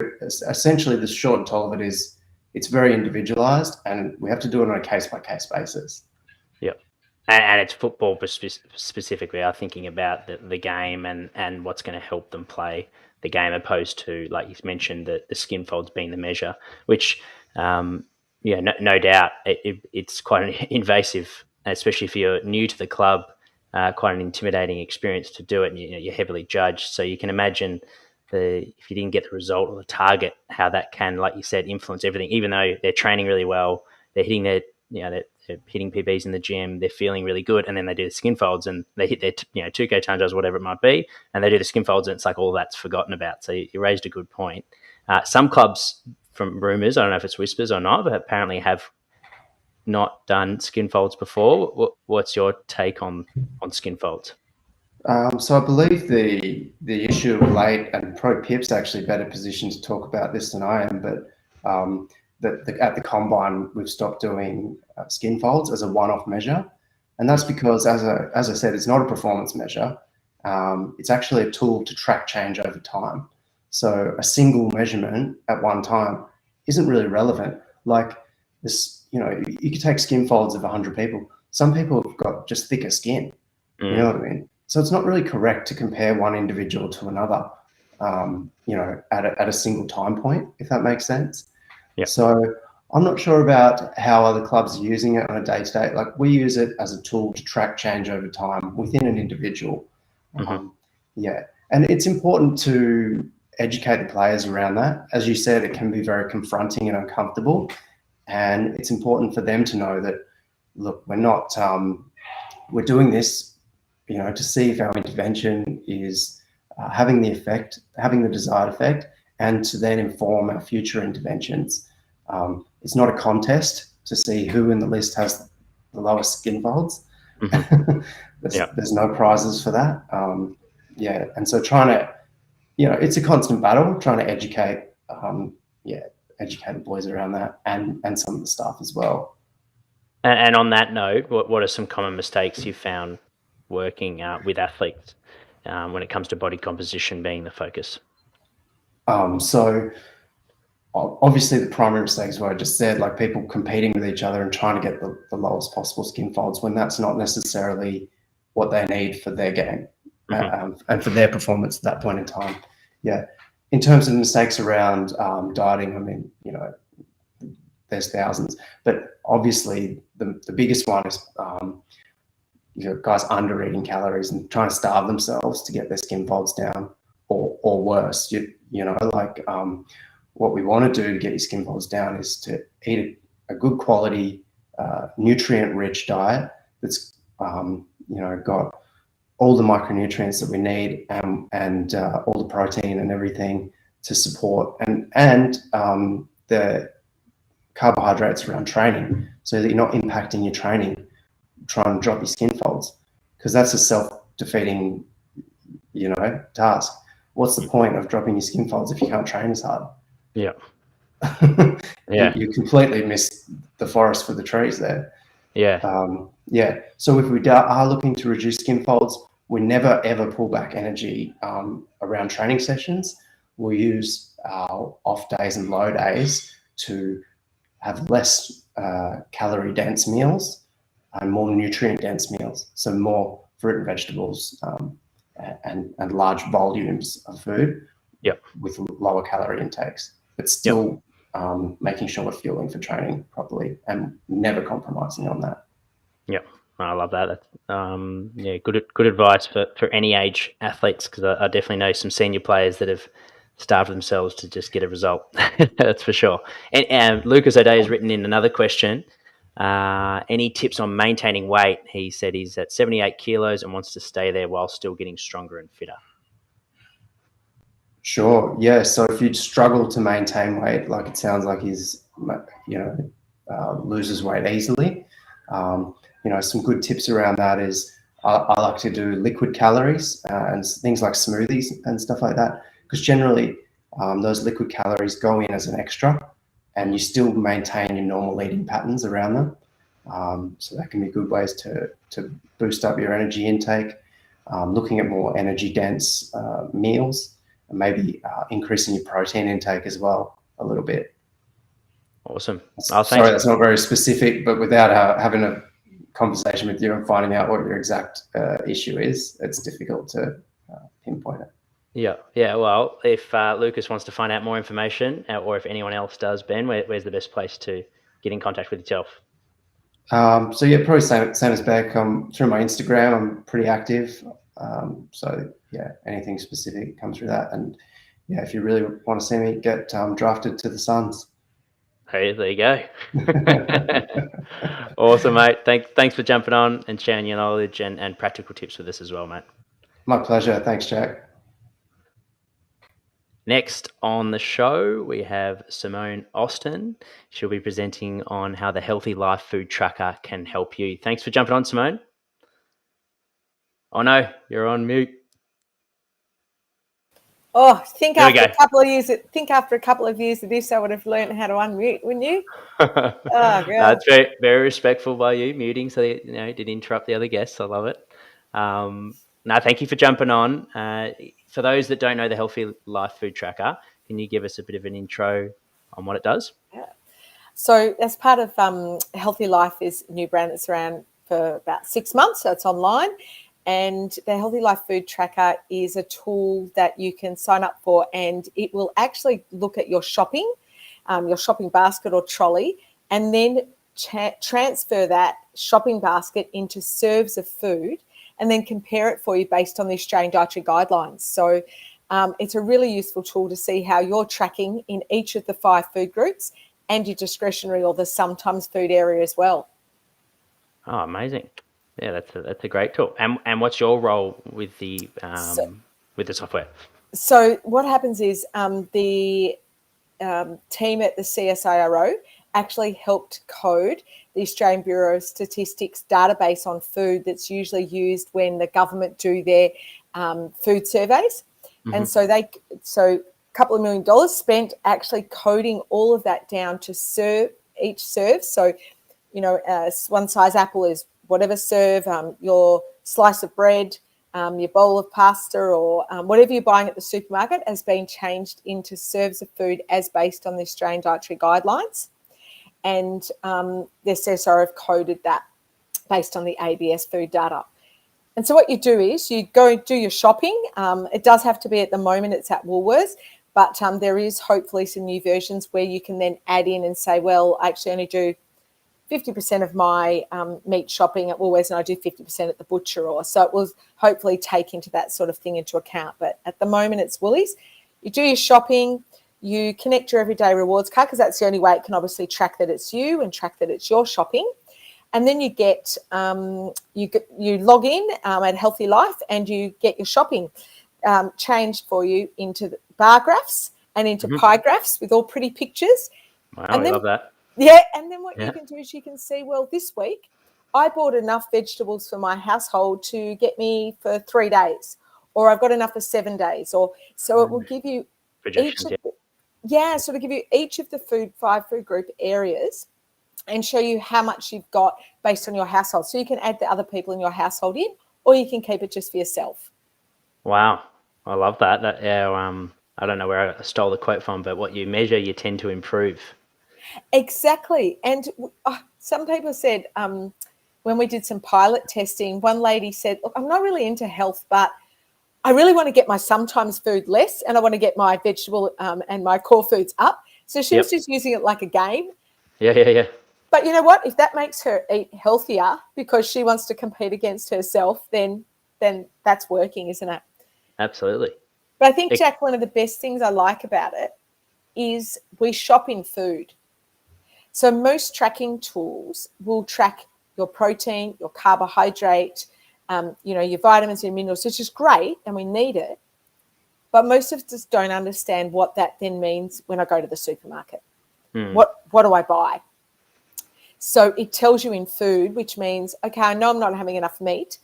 essentially the short and tall of it is it's very individualized, and we have to do it on a case-by-case basis. Yep. And it's football specifically. I'm thinking about the game and what's going to help them play the game, opposed to, like you mentioned, the skin folds being the measure, which, no doubt it's quite an invasive, especially if you're new to the club, quite an intimidating experience to do it, and you're heavily judged. So you can imagine if you didn't get the result or the target, how that can, like you said, influence everything. Even though they're training really well, they're hitting they're hitting PBs in the gym, they're feeling really good, and then they do the skin folds and they hit their 2K tangos, whatever it might be, and they do the skin folds, and it's like all that's forgotten about. So you raised a good point. Some clubs, from rumours, I don't know if it's whispers or not, but apparently have not done skin folds before. What's your take on skin folds? So I believe the issue of late, and Pro Pip's actually better positioned to talk about this than I am, but at the combine we've stopped doing skin folds as a one-off measure, and that's because, as I said, it's not a performance measure. It's actually a tool to track change over time. So a single measurement at one time isn't really relevant. Like this, you could take skin folds of 100 people. Some people have got just thicker skin. You know what I mean? So it's not really correct to compare one individual to another, at a single time point, if that makes sense. Yeah. So I'm not sure about how other clubs are using it on a day-to-day. Like, we use it as a tool to track change over time within an individual. And it's important to educate the players around that. As you said, it can be very confronting and uncomfortable, and it's important for them to know that, look, we're doing this, to see if our intervention is having the desired effect, and to then inform our future interventions. It's not a contest to see who in the list has the lowest skin folds. There's no prizes for that. And so trying to, it's a constant battle, trying to educate the boys around that, and some of the staff as well. And on that note, what are some common mistakes you've found working with athletes when it comes to body composition being the focus? So obviously the primary mistakes what I just said, like people competing with each other and trying to get the lowest possible skin folds when that's not necessarily what they need for their game and for their performance at that point in time. Yeah. In terms of mistakes around dieting, I mean, you know, there's thousands, but obviously the biggest one is you know, guys under eating calories and trying to starve themselves to get their skin folds down, or worse. You know, like what we want to do to get your skin folds down is to eat a good quality, nutrient-rich diet that's you know, got all the micronutrients that we need and all the protein and everything to support and the carbohydrates around training, so that you're not impacting your training, trying to drop your skin folds, because that's a self-defeating, you know, task. What's the point of dropping your skin folds if you can't train as hard? Yeah. You completely miss the forest for the trees there. Yeah. So if we are looking to reduce skin folds, we never ever pull back energy around training sessions. We use our off days and low days to have less calorie dense meals and more nutrient dense meals. So more fruit and vegetables and large volumes of food with lower calorie intakes, but still making sure we're fueling for training properly and never compromising on that. Yeah, I love that. That's good advice for any age athletes, because I definitely know some senior players that have starved themselves to just get a result. That's for sure. And Lucas O'Day has written in another question. Any tips on maintaining weight? He said he's at 78 kilos and wants to stay there while still getting stronger and fitter. Sure. Yeah. So if you struggle to maintain weight, like it sounds like he's, you know, loses weight easily. You know, some good tips around that is I like to do liquid calories and things like smoothies and stuff like that, because generally those liquid calories go in as an extra and you still maintain your normal eating patterns around them. So that can be good ways to boost up your energy intake, looking at more energy dense meals, and maybe increasing your protein intake as well a little bit. Awesome. Sorry, that's not very specific, but without having a conversation with you and finding out what your exact issue is, it's difficult to pinpoint it. Yeah. Well, if Lucas wants to find out more information, or if anyone else does, Ben, where's the best place to get in contact with yourself? So yeah, probably same as Beck. Through my Instagram, I'm pretty active. So yeah, anything specific comes through that. And yeah, if you really want to see me get drafted to the Suns. Hey, there you go. Awesome, mate. Thanks for jumping on and sharing your knowledge and practical tips with us as well, mate. My pleasure. Thanks, Jack. Next on the show, we have Simone Austin. She'll be presenting on how the Healthy Life Food Tracker can help you. Thanks for jumping on, Simone. Oh no, you're on mute. Oh, after a couple of years of this, I would have learned how to unmute, wouldn't you? Oh, God. That's very, very respectful by you, muting so that, you know, didn't interrupt the other guests. I love it. No, thank you for jumping on. For those that don't know the Healthy Life Food Tracker, can you give us a bit of an intro on what it does? Yeah. So as part of Healthy Life is a new brand that's around for about 6 months, so it's online. And the Healthy Life Food Tracker is a tool that you can sign up for, and it will actually look at your shopping basket or trolley, and then transfer that shopping basket into serves of food, and then compare it for you based on the Australian Dietary Guidelines. So it's a really useful tool to see how you're tracking in each of the 5 food groups and your discretionary or the sometimes food area as well. Oh, amazing. Yeah, that's a great tool. And what's your role with the software? So what happens is the team at the CSIRO actually helped code the Australian Bureau of Statistics database on food that's usually used when the government do their food surveys. Mm-hmm. And so a couple of $1 million spent actually coding all of that down to serve each serve. So, you know, one size apple is whatever serve, your slice of bread, your bowl of pasta or whatever you're buying at the supermarket has been changed into serves of food as based on the Australian Dietary Guidelines. And the CSIRO have coded that based on the ABS food data. And so what you do is you go do your shopping. It does have to be, at the moment, it's at Woolworths, but there is hopefully some new versions where you can then add in and say, well, I actually only do 50% of my meat shopping at Woolworths and I do 50% at the butcher. Or so it will hopefully take into that sort of thing into account. But at the moment, it's Woolies. You do your shopping, you connect your everyday rewards card, because that's the only way it can obviously track that it's you and track that it's your shopping. And then you get you log in at Healthy Life and you get your shopping changed for you into the bar graphs and into pie graphs with all pretty pictures. Wow, and I then, love that. Yeah, and then what you can do is you can see, well, this week I bought enough vegetables for my household to get me for 3 days, or I've got enough for 7 days, or so it will give you Projections, so to give you each of the 5 food group areas and show you how much you've got based on your household. So you can add the other people in your household in, or you can keep it just for yourself. Wow, I love that. I don't know where I stole the quote from, but what you measure, you tend to improve. Exactly. And some people said when we did some pilot testing, one lady said, look, I'm not really into health, but I really want to get my sometimes food less and I want to get my vegetable and my core foods up. So she was just using it like a game. Yeah. But you know what? If that makes her eat healthier because she wants to compete against herself, then that's working, isn't it? Absolutely. But I think, Jack, one of the best things I like about it is we shop in food. So most tracking tools will track your protein, your carbohydrate, your vitamins and minerals, which is great and we need it. But most of us don't understand what that then means when I go to the supermarket. What do I buy? So it tells you in food, which means, okay, I know I'm not having enough meat.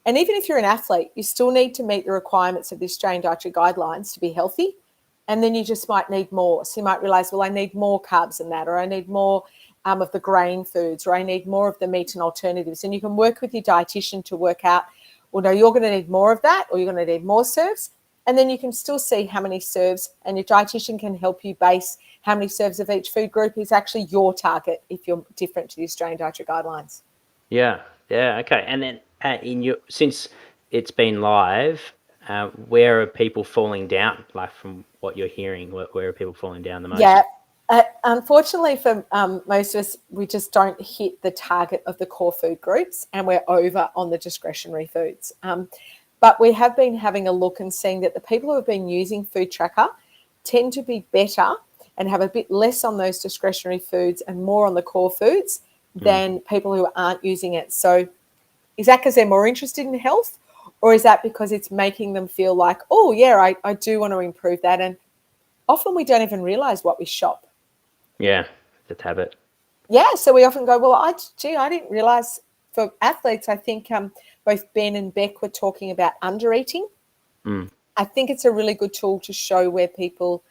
And even if you're an athlete, you still need to meet the requirements of the Australian Dietary Guidelines to be healthy. And then you just might need more. So you might realise, well, I need more carbs than that, or I need more of the grain foods, or I need more of the meat and alternatives. And you can work with your dietitian to work out, well, no, you're going to need more of that, or you're going to need more serves. And then you can still see how many serves, and your dietitian can help you base how many serves of each food group is actually your target if you're different to the Australian Dietary Guidelines. Yeah, okay. And then since it's been live, where are people falling down? Like from what you're hearing, where are people falling down the most? Yeah, unfortunately for most of us, we just don't hit the target of the core food groups, and we're over on the discretionary foods. But we have been having a look and seeing that the people who have been using Food Tracker tend to be better and have a bit less on those discretionary foods and more on the core foods than people who aren't using it. So is that because they're more interested in health, or is that because it's making them feel like, oh, yeah, I do want to improve that? And often we don't even realise what we shop. Yeah, it's a habit. Yeah, so we often go, well, I didn't realise. For athletes, I think both Ben and Beck were talking about under eating. I think it's a really good tool to show where people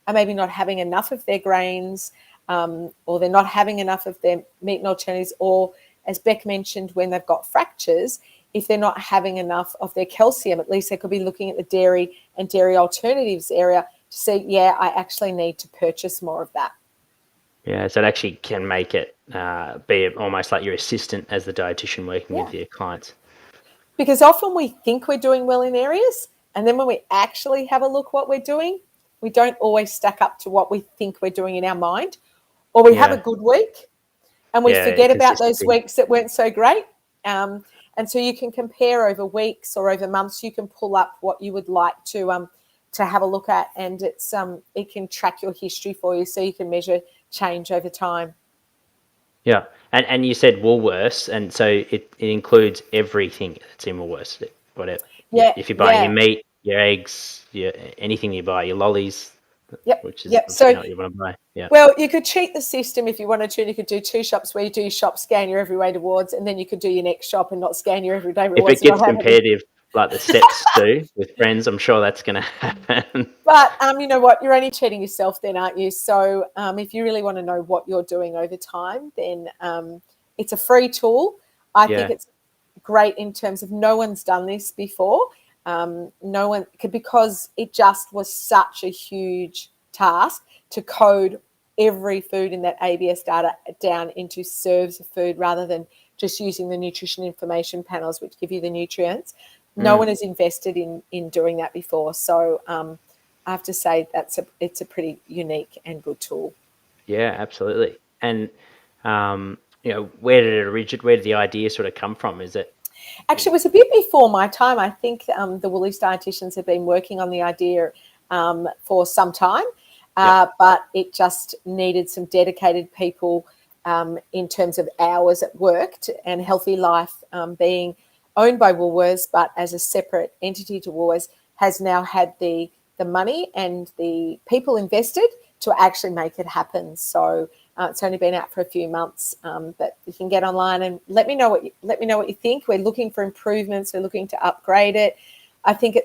are maybe not having enough of their grains, or they're not having enough of their meat and alternatives, or as Beck mentioned, when they've got fractures, if they're not having enough of their calcium, at least they could be looking at the dairy and dairy alternatives area to see, yeah, I actually need to purchase more of that. Yeah, so it actually can make it be almost like your assistant as the dietitian working with your clients. Because often we think we're doing well in areas, and then when we actually have a look what we're doing, we don't always stack up to what we think we're doing in our mind, or we have a good week and we forget about those weeks that weren't so great. And so you can compare over weeks or over months. You can pull up what you would like to have a look at, and it can track your history for you, so you can measure change over time. Yeah, and you said Woolworths, and so it includes everything that's in Woolworths, whatever. Yeah. If you're buying your meat, your eggs, anything you buy, your lollies, which is so what you want to buy. Yeah. Well, you could cheat the system if you wanted to, and you could do 2 shops where you do your shop, scan your everyday rewards, and then you could do your next shop and not scan your everyday rewards. If it gets competitive, like the steps do with friends, I'm sure that's going to happen. But you know what? You're only cheating yourself then, aren't you? So if you really want to know what you're doing over time, then it's a free tool. I think great in terms of no one's done this before. No one could, because it just was such a huge task to code every food in that ABS data down into serves of food rather than just using the nutrition information panels, which give you the nutrients. No one has invested in doing that before. So I have to say it's a pretty unique and good tool. Yeah, absolutely. And, where did it originate? Where did the idea sort of come from? Is it? Actually, it was a bit before my time. I think the Woolies dietitians have been working on the idea for some time, but it just needed some dedicated people in terms of hours at work, and Healthy Life being owned by Woolworths, but as a separate entity to Woolworths, has now had the money and the people invested to actually make it happen. So it's only been out for a few months, but you can get online and let me know what you think. We're looking for improvements. We're looking to upgrade it. I think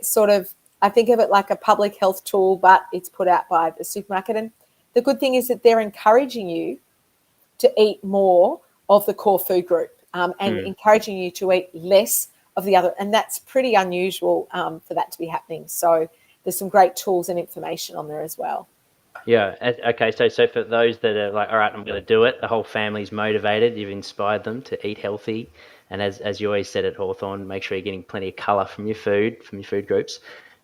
I think of it like a public health tool, but it's put out by the supermarket. And the good thing is that they're encouraging you to eat more of the core food group and encouraging you to eat less of the other. And that's pretty unusual for that to be happening. So there's some great tools and information on there as well. Yeah. Okay. So for those that are like, all right, I'm going to do it, the whole family's motivated. You've inspired them to eat healthy, and as you always said at Hawthorn, make sure you're getting plenty of colour from your food groups.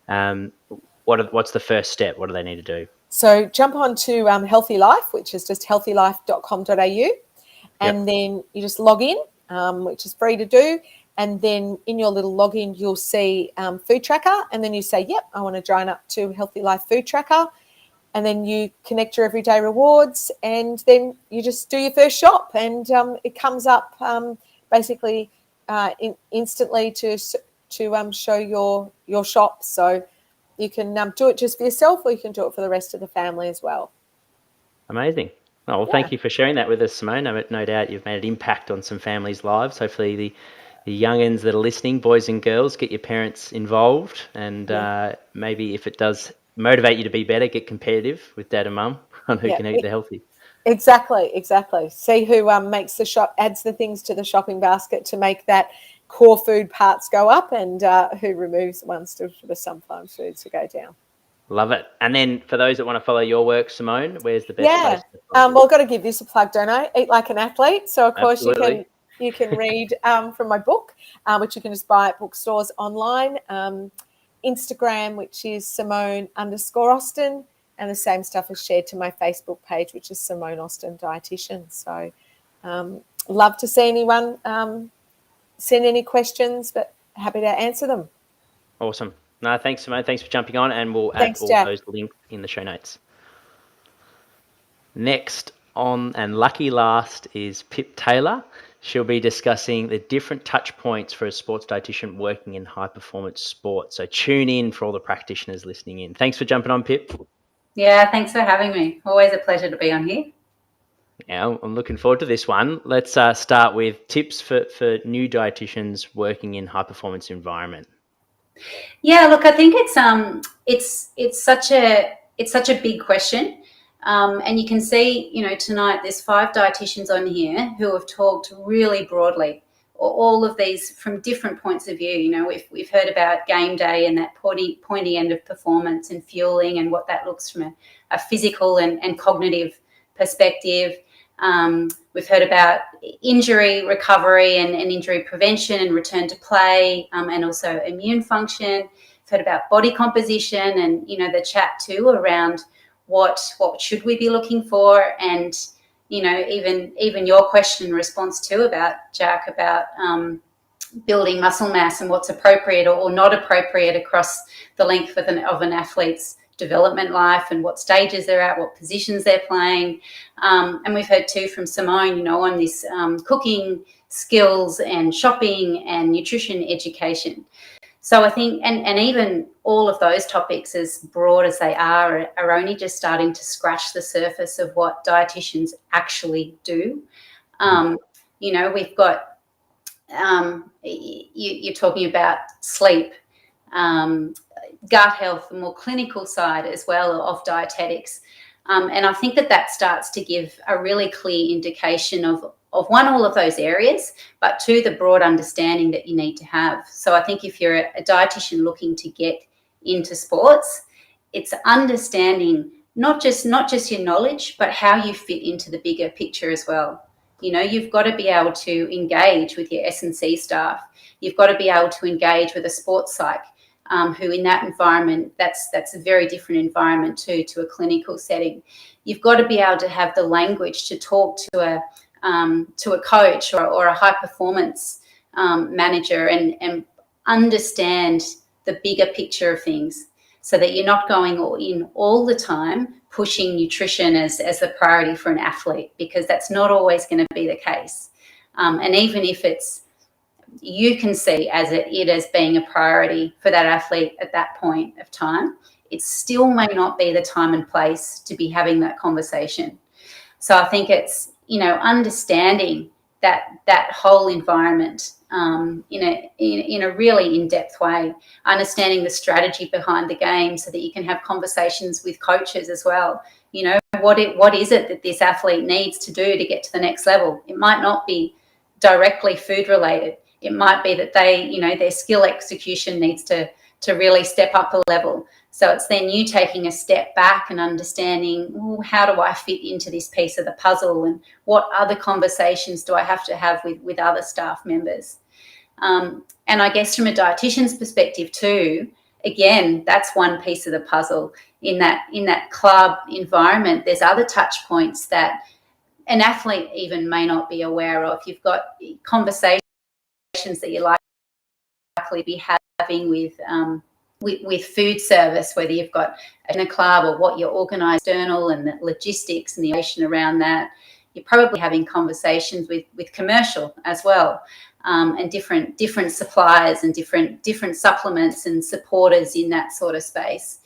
What's the first step? What do they need to do? So jump on to Healthy Life, which is just healthylife.com.au, and then you just log in, which is free to do. And then in your little login, you'll see food tracker, and then you say, yep, I want to join up to Healthy Life food tracker. And then you connect your everyday rewards, and then you just do your first shop, and it comes up basically instantly to show your shop. So you can do it just for yourself, or you can do it for the rest of the family as well. Amazing. Oh, well, thank you for sharing that with us, Simone. No doubt you've made an impact on some families' lives. Hopefully the young'uns that are listening, boys and girls, get your parents involved, and maybe if it does motivate you to be better, get competitive with dad and mum on who can eat the healthy. Exactly. See who makes the shop, adds the things to the shopping basket to make that core food parts go up, and who removes ones for the sometimes foods to go down. Love it. And then for those that want to follow your work, Simone, where's the best place to follow? Well, I've got to give this a plug, don't I? Eat Like an Athlete. So of course you can read from my book, which you can just buy at bookstores online. Instagram, which is Simone_Austin, and the same stuff is shared to my Facebook page, which is Simone Austin Dietitian. So love to see anyone send any questions, but happy to answer them. Awesome. No, thanks, Simone. Thanks for jumping on, and we'll add all those links in the show notes. Next on, and lucky last, is Pip Taylor. She'll be discussing the different touch points for a sports dietitian working in high-performance sport. So tune in for all the practitioners listening in. Thanks for jumping on, Pip. Yeah, thanks for having me. Always a pleasure to be on here. Yeah, I'm looking forward to this one. Let's start with tips for new dietitians working in high-performance environment. Yeah, look, I think it's such a big question. And you can see, tonight there's 5 dietitians on here who have talked really broadly, all of these from different points of view. We've heard about game day and that pointy end of performance and fueling and what that looks from a physical and cognitive perspective. We've heard about injury recovery and injury prevention and return to play, and also immune function. We've heard about body composition and, the chat too around what should we be looking for, and even your question and response too about Jack about building muscle mass and what's appropriate or not appropriate across the length of an athlete's development life and what stages they're at, what positions they're playing, and we've heard too from Simone on this cooking skills and shopping and nutrition education. So I think, and even all of those topics, as broad as they are only just starting to scratch the surface of what dietitians actually do. We've got, you're talking about sleep, gut health, the more clinical side as well of dietetics. And I think that starts to give a really clear indication of one, all of those areas, but two, the broad understanding that you need to have. So I think if you're a dietitian looking to get into sports, it's understanding not just your knowledge, but how you fit into the bigger picture as well. You know, you've got to be able to engage with your S&C staff. You've got to be able to engage with a sports psych, who in that environment, that's a very different environment to a clinical setting. You've got to be able to have the language to talk to a coach or a high performance manager and understand the bigger picture of things, so that you're not going in all the time pushing nutrition as the priority for an athlete, because that's not always going to be the case. And even if you can see it as being a priority for that athlete at that point of time, it still may not be the time and place to be having that conversation. So I think it's, you know, understanding that whole environment in a really in-depth way, understanding the strategy behind the game, so that you can have conversations with coaches as well. You know, what is it that this athlete needs to do to get to the next level? It might not be directly food related. It might be that their skill execution needs to really step up a level. So it's then you taking a step back and understanding, well, how do I fit into this piece of the puzzle, and what other conversations do I have to have with other staff members? And I guess from a dietitian's perspective too, again, that's one piece of the puzzle. In that club environment, there's other touch points that an athlete even may not be aware of. You've got conversations that you're likely to be having with food service, whether you've got in a club or what you're organised external and the logistics and the information around that. You're probably having conversations with commercial as well, and different suppliers and different supplements and supporters in that sort of space.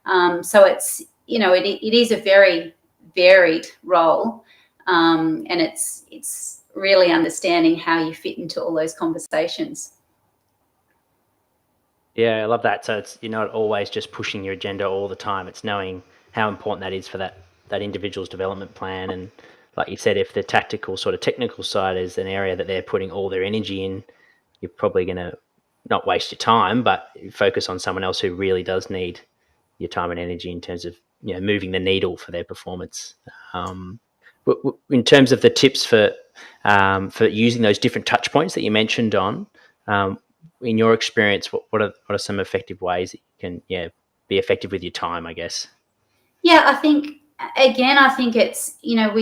So it's, you know, it is a very varied role, and it's really understanding how you fit into all those conversations. Yeah, I love that. So you're not always just pushing your agenda all the time. It's knowing how important that is for that individual's development plan. And like you said, if the tactical sort of technical side is an area that they're putting all their energy in, you're probably going to not waste your time, but focus on someone else who really does need your time and energy in terms of, you know, moving the needle for their performance. But in terms of the tips for using those different touch points that you mentioned on, in your experience, what are some effective ways that you can be effective with your time, I guess? Yeah, I think it's, you know,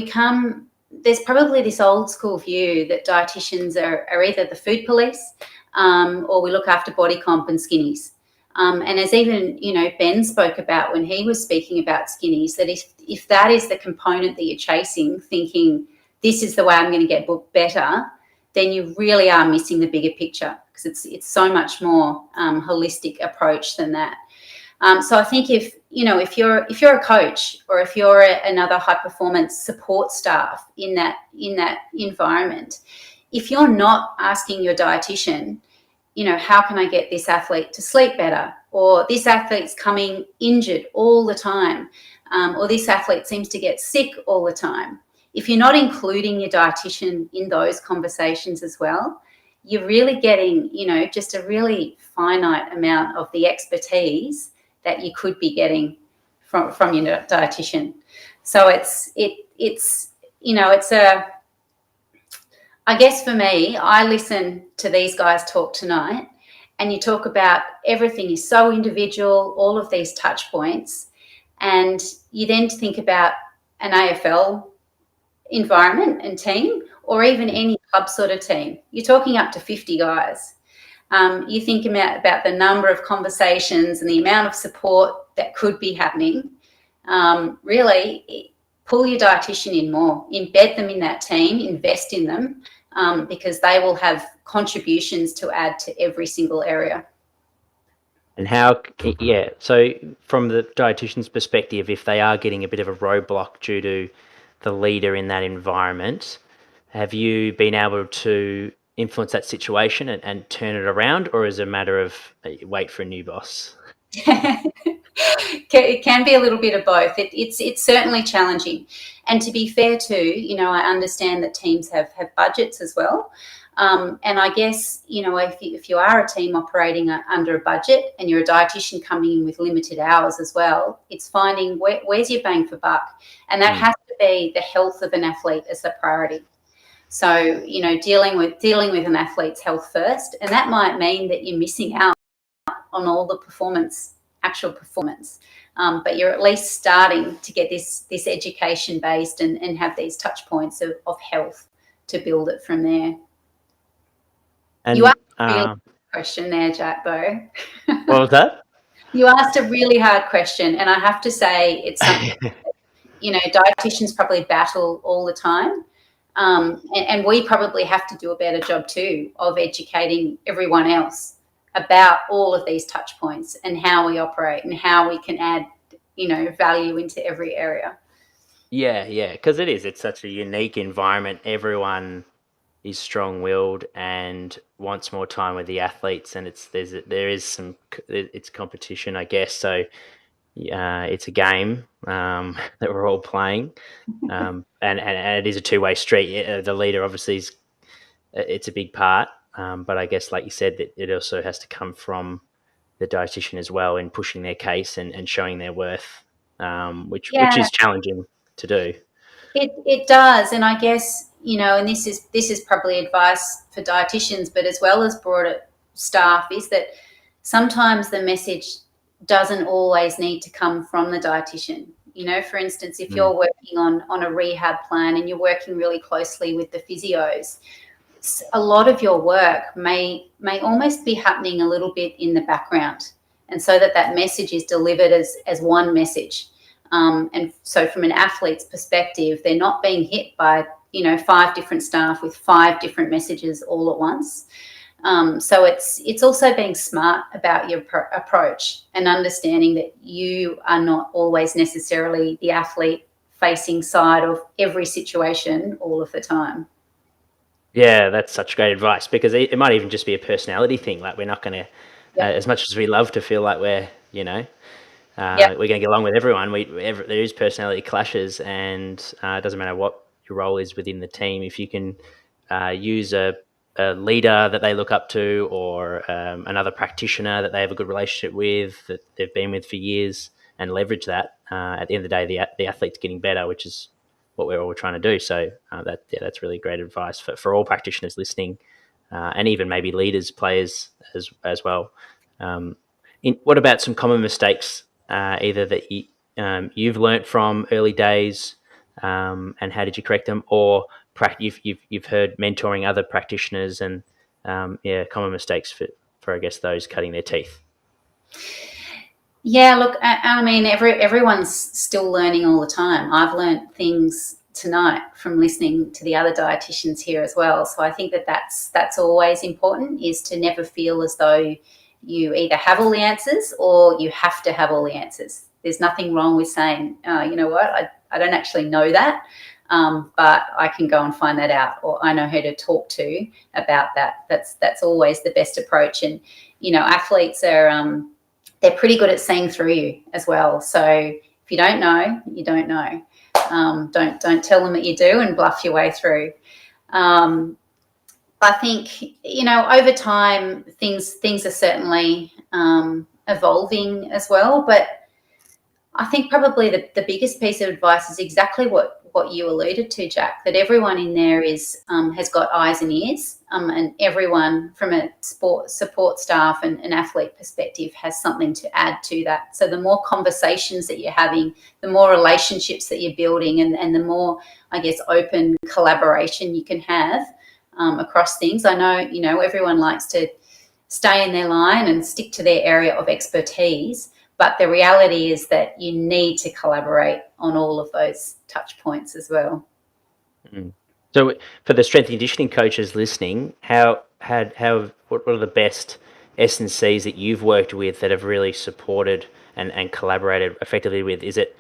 there's probably this old school view that dietitians are either the food police, or we look after body comp and skinnies. And as even, you know, Ben spoke about when he was speaking about skinnies, that if that is the component that you're chasing, thinking this is the way I'm going to get better, then you really are missing the bigger picture, because it's so much more holistic approach than that. So I think if you're a coach, or if you're another high performance support staff in that environment, if you're not asking your dietitian, you know, how can I get this athlete to sleep better, or this athlete's coming injured all the time, or this athlete seems to get sick all the time. If you're not including your dietitian in those conversations as well, you're really getting, you know, just a really finite amount of the expertise that you could be getting from your dietitian. So I guess for me, I listen to these guys talk tonight, and you talk about everything is so individual, all of these touch points, and you then think about an AFL environment and team, or even any club sort of team. You're talking up to 50 guys. You think about the number of conversations and the amount of support that could be happening. Really, pull your dietitian in more, embed them in that team, invest in them, because they will have contributions to add to every single area. And so from the dietitian's perspective, if they are getting a bit of a roadblock due to the leader in that environment, have you been able to influence that situation and turn it around, or is it a matter of wait for a new boss? It can be a little bit of both. It's certainly challenging. And to be fair too, I understand that teams have budgets as well. And I guess, if you are a team operating under a budget and you're a dietitian coming in with limited hours as well, it's finding where's your bang for buck. And that has to be the health of an athlete as the priority. So, dealing with an athlete's health first, and that might mean that you're missing out on all the actual performance. But you're at least starting to get this education based and have these touch points of health to build it from there. And you asked a really hard question there, Jack, though. What was that? You asked a really hard question, and I have to say it's something dietitians probably battle all the time. And we probably have to do a better job too of educating everyone else about all of these touch points and how we operate and how we can add, value into every area. Yeah, because it's such a unique environment. Everyone is strong-willed and wants more time with the athletes, and it's competition, I guess. So it's a game that we're all playing, and it is a two-way street. The leader obviously it's a big part, but I guess, like you said, that it also has to come from the dietitian as well in pushing their case and showing their worth, which is challenging to do. It does, and I guess and this is probably advice for dietitians, but as well as broader staff, is that sometimes the message doesn't always need to come from the dietitian. For instance, if you're working on a rehab plan and you're working really closely with the physios, a lot of your work may almost be happening a little bit in the background, and so that message is delivered as one message. And so from an athlete's perspective, they're not being hit by 5 different staff with 5 different messages all at once. So it's also being smart about your approach and understanding that you are not always necessarily the athlete-facing side of every situation all of the time. Yeah, that's such great advice, because it might even just be a personality thing. Like, we're not going to, as much as we love to feel like we're, we're going to get along with everyone. There is personality clashes, and it doesn't matter what your role is within the team. If you can use a leader that they look up to, or another practitioner that they have a good relationship with, that they've been with for years, and leverage that, at the end of the day, the athlete's getting better, which is what we're all trying to do. So that's really great advice for all practitioners listening, and even maybe leaders, players as well. What about some common mistakes, either that you've learnt from early days, and how did you correct them, or you've heard mentoring other practitioners, and common mistakes for I guess those cutting their teeth? Yeah, look, I mean, everyone's still learning all the time. I've learned things tonight from listening to the other dietitians here as well. So I think that's always important, is to never feel as though you either have all the answers or you have to have all the answers. There's nothing wrong with saying, you know what, I don't actually know that, but I can go and find that out, or I know who to talk to about that. That's always the best approach. And, athletes are they're pretty good at seeing through you as well. So if you don't know, you don't know. Don't tell them that you do and bluff your way through. I think, over time, things are certainly evolving as well. But I think probably the biggest piece of advice is exactly what you alluded to, Jack, that everyone in there has got eyes and ears, and everyone from a support staff and an athlete perspective has something to add to that. So the more conversations that you're having, the more relationships that you're building, and the more, I guess, open collaboration you can have across things. I know, everyone likes to stay in their line and stick to their area of expertise, but the reality is that you need to collaborate on all of those touch points as well. So for the strength and conditioning coaches listening, what are the best S&Cs that you've worked with that have really supported and collaborated effectively with? Is it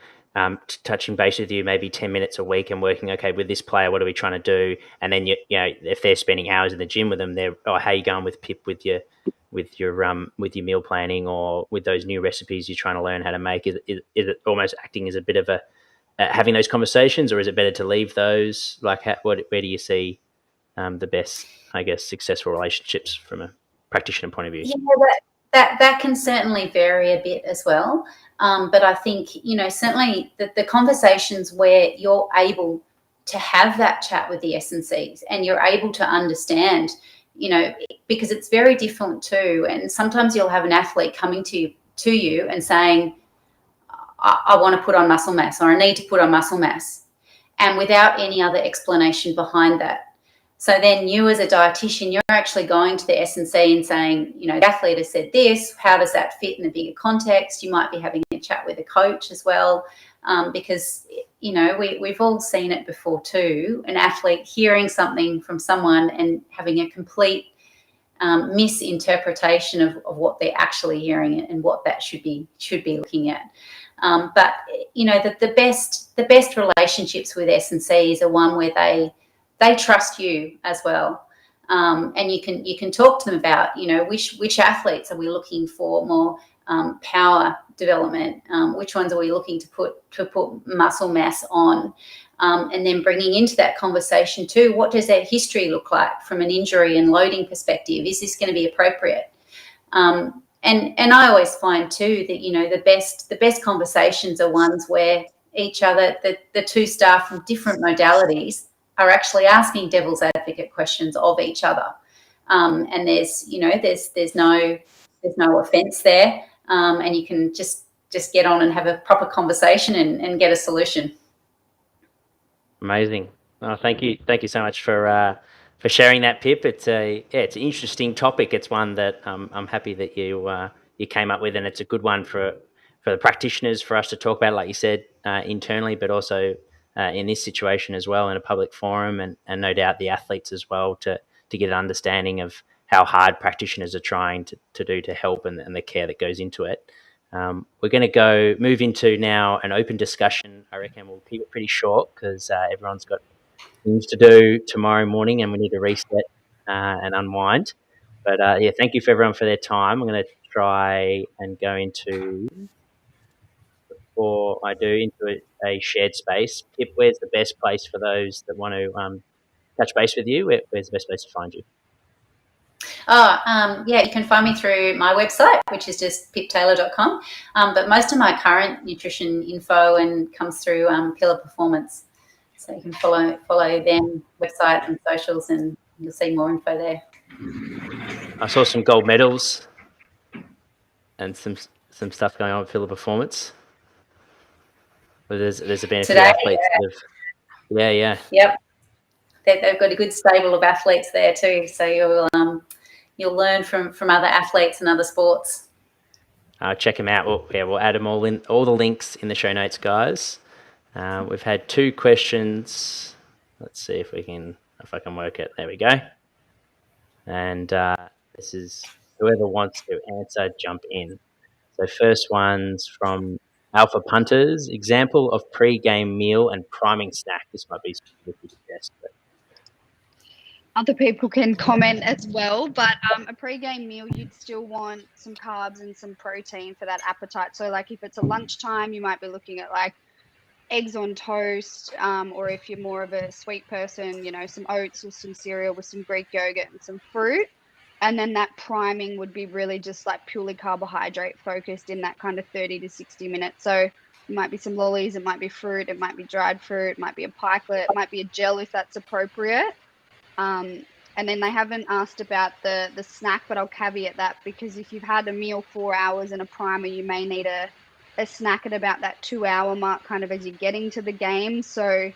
touching base with you maybe 10 minutes a week and working, okay, with this player, what are we trying to do? And then, if they're spending hours in the gym with them, how are you going with PIP with your meal planning, or with those new recipes you're trying to learn how to make? Is it almost acting as a bit of having those conversations, or is it better to leave those? Like, where do you see the best, I guess, successful relationships from a practitioner point of view? Yeah, that can certainly vary a bit as well. But I think, certainly the conversations where you're able to have that chat with the S&Cs and you're able to understand, because it's very different too. And sometimes you'll have an athlete coming to you and saying, I want to put on muscle mass, or I need to put on muscle mass, and without any other explanation behind that. So then you as a dietitian, you're actually going to the S&C and saying, the athlete has said this, how does that fit in a bigger context? You might be having a chat with a coach as well, because, we've all seen it before too, an athlete hearing something from someone and having a complete misinterpretation of what they're actually hearing and what that should be looking at. But the best relationships with S&Cs are one where they trust you as well, and you can talk to them about which athletes are we looking for more power development, which ones are we looking to put muscle mass on, and then bringing into that conversation too, what does their history look like from an injury and loading perspective? Is this going to be appropriate? And I always find too that the best conversations are ones where each other, the two staff from different modalities, are actually asking devil's advocate questions of each other, and there's no offence there, and you can just get on and have a proper conversation and get a solution. Amazing. Oh, thank you so much for sharing that, Pip. It's an interesting topic. It's one that I'm happy that you came up with, and it's a good one for the practitioners, for us to talk about, like you said, internally, but also in this situation as well, in a public forum, and no doubt the athletes as well, to get an understanding of how hard practitioners are trying to do to help, and the care that goes into it. We're going to move into now an open discussion. I reckon we'll keep it pretty short because everyone's got things to do tomorrow morning and we need to reset and unwind. But thank you for everyone for their time. I'm going to try and go into, before I do, into a shared space. Pip, where's the best place for those that want to touch base with you? Where's the best place to find you? You can find me through my website, which is just piptaylor.com. But most of my current nutrition info comes through Pillar Performance. So you can follow them, website and socials, and you'll see more info there. I saw some gold medals and some stuff going on with Pillar Performance. But there's been a few athletes that have... Yeah. Yep. They've got a good stable of athletes there too. So you'll learn from other athletes and other sports. Check them out. We'll add them all in, all the links in the show notes, guys. We've had 2 questions. Let's see if I can work it. There we go. And this is whoever wants to answer, jump in. So first one's from Alpha Punters. Example of pre-game meal and priming snack. This might be specifically to Jess, but other people can comment as well, but a pre-game meal, you'd still want some carbs and some protein for that appetite. So like if it's a lunchtime, you might be looking at like eggs on toast, or if you're more of a sweet person, some oats or some cereal with some Greek yogurt and some fruit. And then that priming would be really just like purely carbohydrate focused in that kind of 30 to 60 minutes. So it might be some lollies, it might be fruit, it might be dried fruit, it might be a pikelet, it might be a gel if that's appropriate. And then they haven't asked about the snack, but I'll caveat that because if you've had a meal 4 hours and a primer, you may need a snack at about that 2 hour mark, kind of as you're getting to the game. So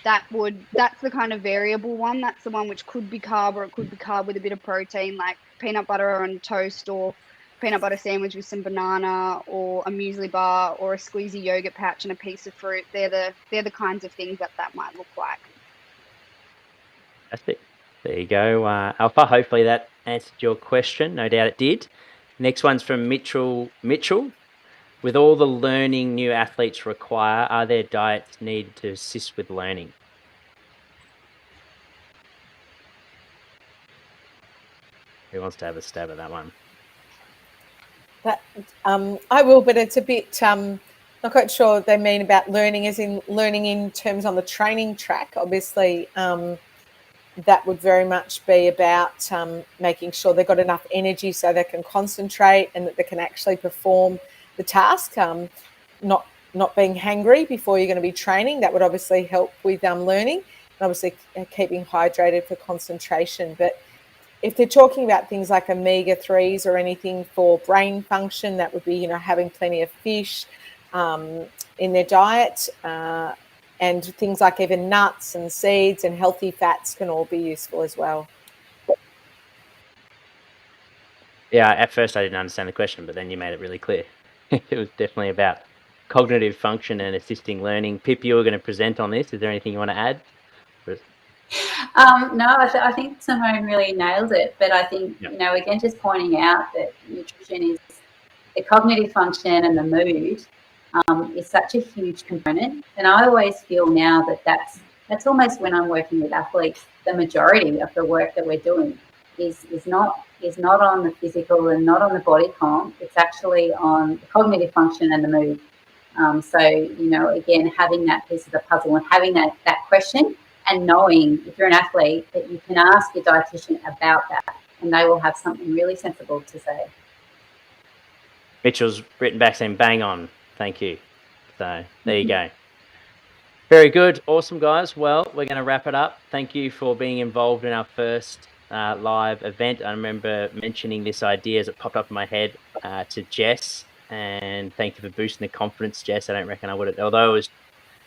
that's the kind of variable one. That's the one which could be carb, or it could be carb with a bit of protein, like peanut butter on toast, or peanut butter sandwich with some banana, or a muesli bar, or a squeezy yogurt pouch and a piece of fruit. They're the kinds of things that might look like. Fantastic. There you go, Alpha. Hopefully that answered your question. No doubt it did. Next one's from Mitchell. With all the learning new athletes require, are there diets needed to assist with learning? Who wants to have a stab at that one? I will, but it's a bit Not quite sure what they mean about learning as in learning in terms on the training track. Obviously, that would very much be about making sure they've got enough energy so they can concentrate and that they can actually perform the task, not being hangry before you're going to be training. That would obviously help with learning, and obviously keeping hydrated for concentration. But if they're talking about things like omega-3s or anything for brain function, that would be, having plenty of fish in their diet, and things like even nuts and seeds and healthy fats can all be useful as well. Yeah, at first I didn't understand the question, but then you made it really clear. It was definitely about cognitive function and assisting learning. Pip, you were going to present on this. Is there anything you want to add? No, I think Simone really nailed it. But I think, again, just pointing out that nutrition is the cognitive function and the mood is such a huge component. And I always feel now that that's almost when I'm working with athletes, the majority of the work that we're doing is not on the physical and not on the body comp. It's actually on the cognitive function and the mood. So, again, having that piece of the puzzle and having that question and knowing if you're an athlete that you can ask your dietitian about that and they will have something really sensible to say. Mitchell's written back saying bang on. Thank you. So there you go. Very good. Awesome, guys. Well, we're going to wrap it up. Thank you for being involved in our first live event. I remember mentioning this idea as it popped up in my head to Jess, and thank you for boosting the confidence, Jess. I don't reckon I would have, although it was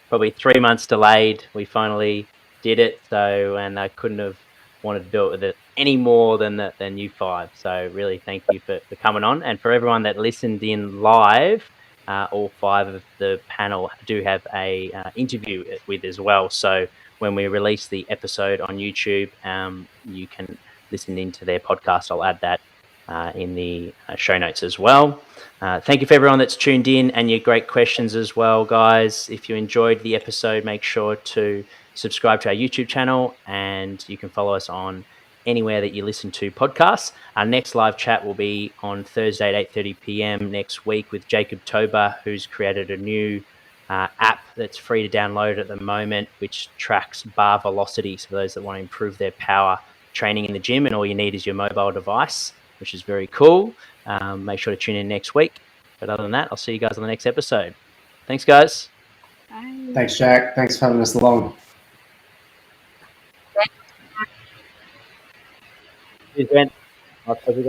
probably 3 months delayed, we finally did it. So, and I couldn't have wanted to do it with it any more than you five. So really thank you for coming on. And for everyone that listened in live, all five of the panel do have a interview with as well. So when we release the episode on YouTube, you can listen into their podcast. I'll add that in the show notes as well. Thank you for everyone that's tuned in and your great questions as well, guys. If you enjoyed the episode, make sure to subscribe to our YouTube channel, and you can follow us on anywhere that you listen to podcasts. Our next live chat will be on Thursday at 8:30 p.m. next week with Jacob Tober, who's created a new app that's free to download at the moment, which tracks bar velocity. So those that want to improve their power training in the gym, and all you need is your mobile device, which is very cool. Make sure to tune in next week. But other than that, I'll see you guys on the next episode. Thanks, guys. Bye. Thanks, Jack. Thanks for having us along. Cheers, Ben. I'll see you guys.